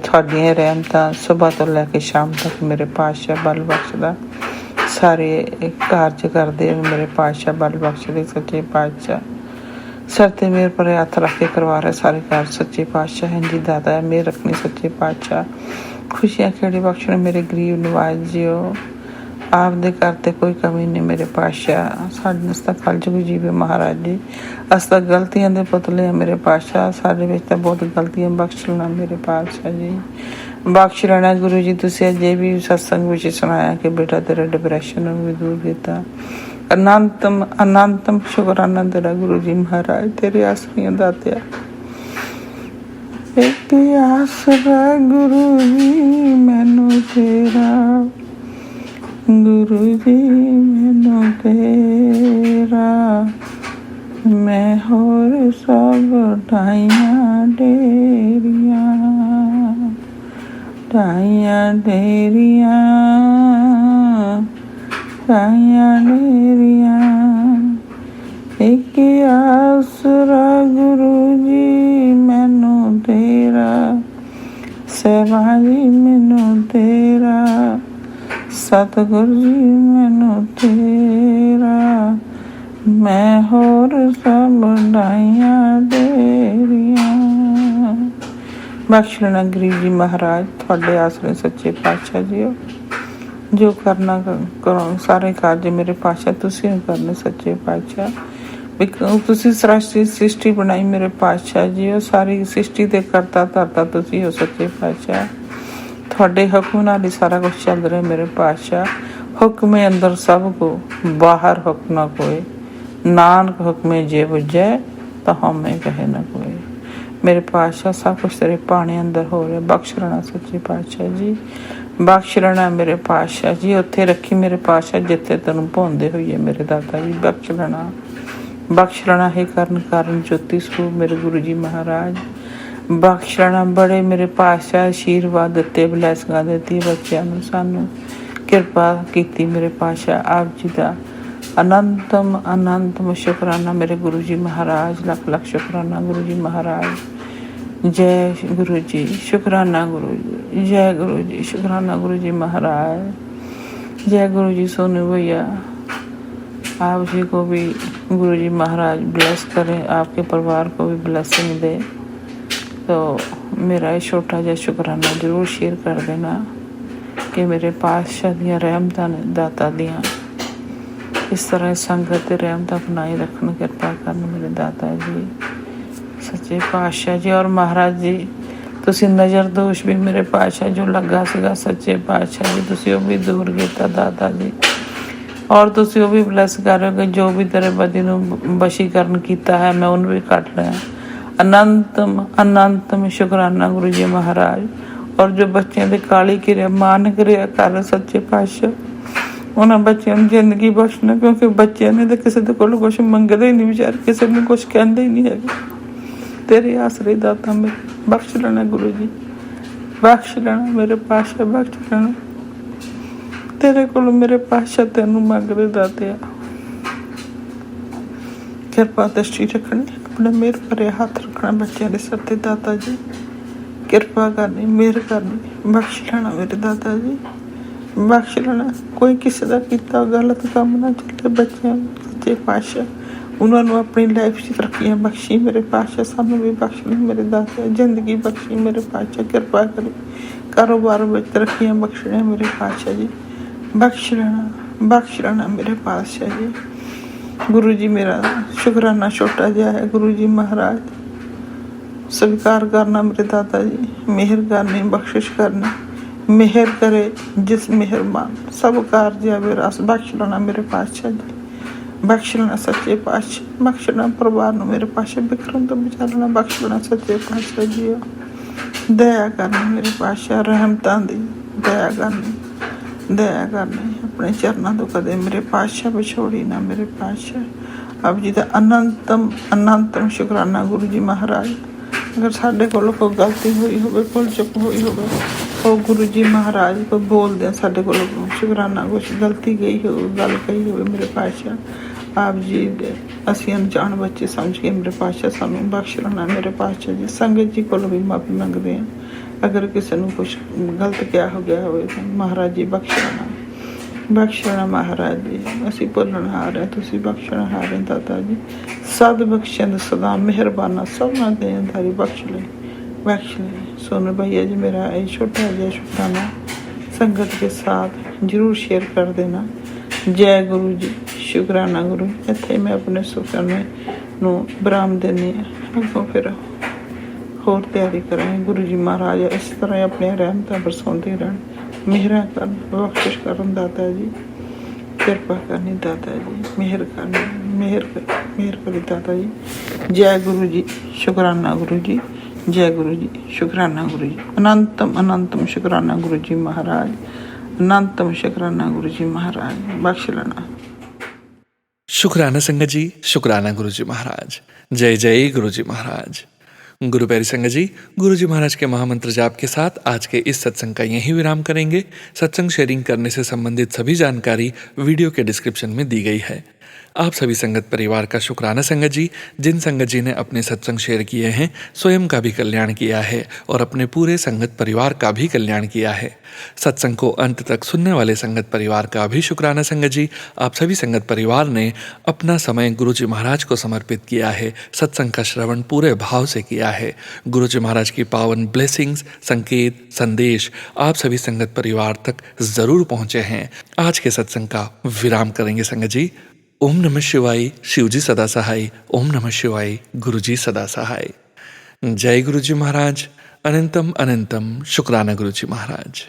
थोड़िया रहमत सुबह तो लैके शाम तक मेरे पातशाह बल बख्शदा, सारे कारज करते मेरे पातशाह बल बख्शदे सच्चे पातशाह। सर ते मेरे पर हथ रख के करवा रहे सारे कार सच्चे पातशाह हैं जी। दादा मेहर रखनी सच्चे पातशाह। ਖੁਸ਼ੀਆਂ ਖੇੜੇ ਬਖਸ਼ਣ ਮੇਰੇ ਗਰੀਬ ਨਵਾਜ਼ ਜੀਓ। ਆਪ ਦੇ ਘਰ ਤੇ ਕੋਈ ਕਮੀ ਨਹੀਂ ਮੇਰੇ ਪਾਤਸ਼ਾਹ। ਸਾਡੇ ਨਸਤਾ ਕਲਯੁਗ ਜੀਵੇ ਮਹਾਰਾਜ ਜੀ। ਅਸੀਂ ਤਾਂ ਗਲਤੀਆਂ ਦੇ ਪੁਤਲੇ ਆ ਮੇਰੇ ਪਾਤਸ਼ਾਹ, ਸਾਡੇ ਵਿੱਚ ਤਾਂ ਬਹੁਤ ਗਲਤੀਆਂ, ਬਖਸ਼ ਲੈਣਾ ਮੇਰੇ ਪਾਤਸ਼ਾਹ ਜੀ, ਬਖਸ਼ ਲੈਣਾ ਗੁਰੂ ਜੀ। ਤੁਸੀਂ ਅਜੇ ਵੀ ਸਤਸੰਗ ਵਿੱਚ ਸੁਣਾਇਆ ਕਿ ਬੇਟਾ ਤੇਰਾ ਡਿਪਰੈਸ਼ਨ ਨੂੰ ਵੀ ਦੂਰ ਕੀਤਾ। ਅਨੰਤਮ ਸ਼ੁਕਰਾਨਾ ਤੇਰਾ ਗੁਰੂ ਜੀ ਮਹਾਰਾਜ, ਤੇਰੇ ਆਸਰੀਆਂ ਦਾਤਿਆ। ਇੱਕ ਆਸਰਾ ਗੁਰੂ ਜੀ ਮੈਨੂੰ ਤੇਰਾ, ਗੁਰੂ ਜੀ ਮੈਨੂੰ ਤੇਰਾ, ਮੈਂ ਹੋਰ ਸਭ ਢਾਈਆਂ ਡੇਰੀਆਂ, ਢਾਈਆਂ ਡੇਰੀਆਂ, ਢਾਈਆਂ ਡੇਰੀਆਂ। ਇੱਕ ਆਸਰਾ ਗੁਰੂ ਜੀ ਮੈਨੂੰ ਤੇਰਾ, ਸੇਵਾ ਜੀ ਮੈਨੂੰ ਤੇਰਾ, ਸਤਿਗੁਰ ਜੀ ਮੈਨੂੰ ਤੇਰਾ, ਮੈਂ ਹੋਰ ਸਭ ਢਾਈਆਂ ਡੇਰੀਆਂ। ਬਖਸ਼ ਲੈਣਾ ਗਰੀਬ ਜੀ ਮਹਾਰਾਜ, ਤੁਹਾਡੇ ਆਸਰੇ ਸੱਚੇ ਪਾਤਸ਼ਾਹ ਜੀਓ। ਜੋ ਕਰਨਾ ਕਰੋ, ਸਾਰੇ ਕਾਰਜ ਮੇਰੇ ਪਾਤਸ਼ਾਹ ਤੁਸੀਂ ਕਰਨੇ ਸੱਚੇ ਪਾਤਸ਼ਾਹ। ਤੁਸੀਂ ਸ੍ਰਿਸ਼ਟੀ ਬਣਾਈ ਮੇਰੇ ਪਾਤਸ਼ਾਹ ਜੀਓ, ਸਾਰੀ ਸ੍ਰਿਸ਼ਟੀ ਦੇ ਕਰਤਾ ਧਰਤਾ ਤੁਸੀਂ ਹੋ ਸੱਚੇ ਪਾਤਸ਼ਾਹ। ਤੁਹਾਡੇ ਹੁਕਮ ਨਾਲ ਹੀ ਸਾਰਾ ਕੁਛ ਚੱਲ ਰਿਹਾ ਮੇਰੇ ਪਾਤਸ਼ਾਹ। ਹੁਕਮੇ ਅੰਦਰ ਸਭ ਕੋ, ਬਾਹਰ ਹੁਕਮ ਨਾ ਕੋਏ, ਨਾਨਕ ਹੁਕਮੇ ਜੇ ਬੁਝੈ ਤਾਂ ਹਉਮੈ ਕਹੇ ਨਾ ਕੋਏ। ਮੇਰੇ ਪਾਤਸ਼ਾਹ ਸਭ ਕੁਛ ਤੇਰੇ ਪਾਣੀ ਅੰਦਰ ਹੋ ਰਿਹਾ, ਬਖਸ਼ ਲੈਣਾ ਸੱਚੇ ਪਾਤਸ਼ਾਹ ਜੀ, ਬਖਸ਼ ਲੈਣਾ ਮੇਰੇ ਪਾਤਸ਼ਾਹ ਜੀ। ਉੱਥੇ ਰੱਖੀ ਮੇਰੇ ਪਾਤਸ਼ਾਹ ਜਿੱਥੇ ਤੈਨੂੰ ਭੁੰਦੇ ਹੋਈਏ ਮੇਰੇ ਦਾਤਾ ਜੀ, ਬਖਸ਼ ਲੈਣਾ, ਬਖਸ਼ ਲੈਣਾ ਹੈ ਕਾਰਨ ਜੋਤੀ ਸਰੂਪ ਮੇਰੇ ਗੁਰੂ ਜੀ ਮਹਾਰਾਜ, ਬਖਸ਼ ਲੈਣਾ। ਬੜੇ ਮੇਰੇ ਪਾਤਸ਼ਾਹ ਆਸ਼ੀਰਵਾਦ ਦਿੱਤੇ, ਬਲੈਸਿੰਗਾਂ ਦਿੱਤੀ ਬੱਚਿਆਂ ਨੂੰ, ਸਾਨੂੰ ਕਿਰਪਾ ਕੀਤੀ ਮੇਰੇ ਪਾਤਸ਼ਾਹ ਆਪ ਜੀ ਦਾ ਅਨੰਤਮ ਸ਼ੁਕਰਾਨਾ ਮੇਰੇ ਗੁਰੂ ਜੀ ਮਹਾਰਾਜ, ਲੱਖ ਲੱਖ ਸ਼ੁਕਰਾਨਾ ਗੁਰੂ ਜੀ ਮਹਾਰਾਜ। ਜੈ ਗੁਰੂ ਜੀ, ਸ਼ੁਕਰਾਨਾ ਗੁਰੂ ਜੀ, जय गुरु जी, शुक्राना गुरु जी महाराज। जय गुरु जी सोनू भैया, आप जी को भी गुरु जी महाराज ब्लेस करें, आपके परिवार को भी ब्लेसिंग दे। तो मेरा ये छोटा जहा शुक्राना जरूर शेयर कर देना कि मेरे पातशाह दियां रहमतां ने, दाता दियां इस तरह संगत रहमतां बनाई रखन, कृपा करन मेरे दाता जी सच्चे पातशाह जी। और महाराज जी ਤੁਸੀਂ ਨਜ਼ਰ ਦੋਸ਼ ਵੀ ਮੇਰੇ ਪਾਤਸ਼ਾਹ ਜੋ ਲੱਗਾ ਸੀਗਾ ਸੱਚੇ ਪਾਤਸ਼ਾਹ ਜੀ, ਤੁਸੀਂ ਉਹ ਵੀ ਦੂਰ ਕੀਤਾ ਦਾਤਾ ਜੀ। ਔਰ ਤੁਸੀਂ ਉਹ ਵੀ ਬਲੈਸ ਕਰ ਰਹੇ ਹੋ ਕਿ ਜੋ ਵੀ ਤੇਰੇ ਪਤੀ ਨੂੰ ਵਸ਼ੀਕਰਨ ਕੀਤਾ ਹੈ ਮੈਂ ਉਹਨੂੰ ਵੀ ਕੱਟ ਲਿਆ। ਅਨੰਤਮ ਸ਼ੁਕਰਾਨਾ ਗੁਰੂ ਜੀ ਮਹਾਰਾਜ। ਔਰ ਜੋ ਬੱਚਿਆਂ ਦੇ ਕਾਲੀ ਕਿਰਿਆ ਮਾਨ ਕਿਰਿਆ ਕਰ ਸੱਚੇ ਪਾਤਸ਼ਾਹ, ਉਹਨਾਂ ਬੱਚਿਆਂ ਨੂੰ ਜ਼ਿੰਦਗੀ ਬਖਸ਼ਣਾ, ਕਿਉਂਕਿ ਬੱਚਿਆਂ ਨੇ ਤਾਂ ਕਿਸੇ ਦੇ ਕੋਲ ਕੁਛ ਮੰਗਦੇ ਹੀ ਨਹੀਂ, ਵਿਚਾਰੇ ਕਿਸੇ ਨੂੰ ਕੁਛ ਕਹਿੰਦੇ ਹੀ ਨਹੀਂ ਹੈਗੇ। तेरे आसरे दाता मेरे, बख्श लेना गुरु जी, बख्श लेना मेरे पातशाह, बख्श लेना। तेरे को मेरे पातशाह तेनू मंगदे दाते, किरपा दृष्टि रखनी, अपने मेहर भरे हाथ रखना बच्चों के सिर ते दाता जी, किरपा करनी, मेहर करनी, बख्श लेना मेरे दाता जी, बख्श लेना। कोई किसी का किया गलत काम ना चले बच्चों, सच्चे पातशाह ਉਹਨਾਂ ਨੂੰ ਆਪਣੀ ਲਾਈਫ 'ਚ ਤਰੱਕੀਆਂ ਬਖਸ਼ੀ ਮੇਰੇ ਪਾਤਸ਼ਾਹ, ਸਾਨੂੰ ਵੀ ਬਖਸ਼ ਲਈ ਮੇਰੇ ਦਾਤਾ, ਜ਼ਿੰਦਗੀ ਬਖਸ਼ੀ ਮੇਰੇ ਪਾਤਸ਼ਾਹ, ਕਿਰਪਾ ਕਰੀ, ਕਾਰੋਬਾਰ ਵਿੱਚ ਤਰੱਕੀਆਂ ਬਖਸ਼ਣੇ ਮੇਰੇ ਪਾਤਸ਼ਾਹ ਜੀ, ਬਖਸ਼ ਲੈਣਾ ਮੇਰੇ ਪਾਤਸ਼ਾਹ ਜੀ। ਗੁਰੂ ਜੀ ਮੇਰਾ ਸ਼ੁਕਰਾਨਾ ਛੋਟਾ ਜਿਹਾ ਹੈ ਗੁਰੂ ਜੀ ਮਹਾਰਾਜ, ਸਵੀਕਾਰ ਕਰਨਾ ਮੇਰੇ ਦਾਤਾ ਜੀ, ਮਿਹਰ ਕਰਨੀ, ਬਖਸ਼ਿਸ਼ ਕਰਨੀ, ਮਿਹਰ ਕਰੇ ਜਿਸ ਮਿਹਰਬਾਨ ਸਭ ਕਾਰਜ ਆਵੇ ਰਸ, ਬਖਸ਼ ਲੈਣਾ ਮੇਰੇ ਪਾਤਸ਼ਾਹ ਜੀ, ਬਖਸ਼ ਲੈਣਾ ਸੱਚੇ ਪਾਤਸ਼ਾਹ, ਬਖਸ਼ ਲੈਣਾ ਪਰਿਵਾਰ ਨੂੰ ਮੇਰੇ ਪਾਤਸ਼ਾਹ, ਬਿਖਰਨ ਤੋਂ ਬਚਾ ਲੈਣਾ, ਬਖਸ਼ ਲੈਣਾ ਸੱਚੇ ਪਾਤਸ਼ਾਹ ਜੀ। ਦਇਆ ਕਰਨੀ ਮੇਰੇ ਪਾਤਸ਼ਾਹ, ਰਹਿਮਤਾਂ ਦੀ ਦਇਆ ਕਰਨੀ, ਆਪਣੇ ਚਰਨਾਂ ਤੋਂ ਕਦੇ ਮੇਰੇ ਪਾਤਸ਼ਾਹ ਵਿਛੋੜੀ ਨਾ ਮੇਰੇ ਪਾਤਸ਼ਾਹ। ਆਪ ਜੀ ਦਾ ਅਨੰਤਮ ਸ਼ੁਕਰਾਨਾ ਗੁਰੂ ਜੀ ਮਹਾਰਾਜ। ਅਗਰ ਸਾਡੇ ਕੋਲੋਂ ਕੋਈ ਗਲਤੀ ਹੋਈ ਹੋਵੇ, ਭੁੱਲ ਚੁੱਕ ਹੋਈ ਹੋਵੇ, ਉਹ ਗੁਰੂ ਜੀ ਮਹਾਰਾਜ ਕੋਈ ਬੋਲਦੇ ਸਾਡੇ ਕੋਲੋਂ ਸ਼ੁਕਰਾਨਾ ਕੁਛ ਗਲਤੀ ਗਈ ਹੋਵੇ, ਗੱਲ ਕਹੀ ਹੋਵੇ ਮੇਰੇ ਪਾਤਸ਼ਾਹ, ਆਪ ਜੀ ਦੇ ਅਸੀਂ ਅਣਜਾਣ ਬੱਚੇ ਸਮਝ ਕੇ ਮੇਰੇ ਪਾਤਸ਼ਾਹ ਸਾਨੂੰ ਬਖਸ਼ ਲੈਣਾ ਮੇਰੇ ਪਾਤਸ਼ਾਹ ਜੀ। ਸੰਗਤ ਜੀ ਕੋਲੋਂ ਵੀ ਮਾਫੀ ਮੰਗਦੇ ਹਾਂ ਅਗਰ ਕਿਸੇ ਨੂੰ ਕੁਛ ਗਲਤ ਕਿਹਾ ਹੋ ਗਿਆ ਹੋਵੇ ਤਾਂ ਮਹਾਰਾਜ ਜੀ ਬਖਸ਼ ਲੈਣਾ ਮਹਾਰਾਜ ਜੀ। ਅਸੀਂ ਭੁੱਲਣ ਹਾਰ ਹਾਂ, ਤੁਸੀਂ ਬਖਸ਼ਣ ਹਾਰ ਦਾਤਾ ਜੀ। ਸਦ ਬਖਸ਼ਣ ਸਦਾ ਮਿਹਰਬਾਨਾ, ਸਭਨਾਂ ਦੇ ਅੰਦਾਰੀ ਬਖਸ਼ ਲਈ, बख्श लें। सोनू भैया जी मेरा ये छोटा जिहा शुकराना संगत के साथ जरूर शेयर कर देना। जय गुरु जी, शुकराना गुरु। ਇੱਥੇ ਮੈਂ ਆਪਣੇ शुकराने ਨੂੰ ਵਿਰਾਮ ਦਿੰਦੀ ਹਾਂ। ਅੱਗੋਂ ਫਿਰ ਹੋਰ ਤਿਆਰੀ ਕਰਾਂਗੇ। ਗੁਰੂ ਜੀ ਮਹਾਰਾਜ ਇਸ ਤਰ੍ਹਾਂ ਆਪਣੀਆਂ ਰਹਿਮਤਾਂ ਬਰਸਾਉਂਦੇ ਰਹਿਣ, ਮਿਹਰਾਂ ਕਰਨ, ਬਖਸ਼ਿਸ਼ ਕਰਨ ਦਾਤਾ ਜੀ, ਕਿਰਪਾ ਕਰਨੀ ਦਾਤਾ ਜੀ, ਮਿਹਰ ਕਰਨੀ, ਮਿਹਰ ਕਰੀ ਦਾਤਾ ਜੀ। ਜੈ ਗੁਰੂ ਜੀ, शुकराना गुरु जी। जय गुरु जी, शुकराना गुरु जी। अनंतम अनंतम शुकराना गुरु जी महाराज, अनंतम शुकराना गुरु जी महाराज। बख्श लेना। शुकराना संगत जी, शुकराना गुरु जी महाराज। जय जय गुरु जी महाराज। गुरु प्यारी संगत जी, गुरु जी महाराज के महामंत्र जाप के साथ आज के इस सत्संग का यहीं विराम करेंगे। सत्संग शेयरिंग करने से संबंधित सभी जानकारी वीडियो के डिस्क्रिप्शन में दी गई है। आप सभी संगत परिवार का शुक्राना संगत जी। जिन संगत जी ने अपने सत्संग शेयर किए हैं, स्वयं का भी कल्याण किया है और अपने पूरे संगत परिवार का भी कल्याण किया है। सत्संग को अंत तक सुनने वाले संगत परिवार का भी शुक्राना संगत जी। आप सभी संगत परिवार ने अपना समय गुरु जी महाराज को समर्पित किया है, सत्संग का श्रवण पूरे भाव से किया है। गुरु जी महाराज की पावन ब्लेसिंग्स, संकेत, संदेश आप सभी संगत परिवार तक जरूर पहुंचे हैं। आज के सत्संग का विराम करेंगे संगत जी। ओम नमः शिवाय, शिवजी सदा सहाय। ओम नमः शिवाय, गुरुजी सदा सहाय। जय गुरुजी महाराज। अनंतम अनंतम शुक्राना गुरुजी महाराज।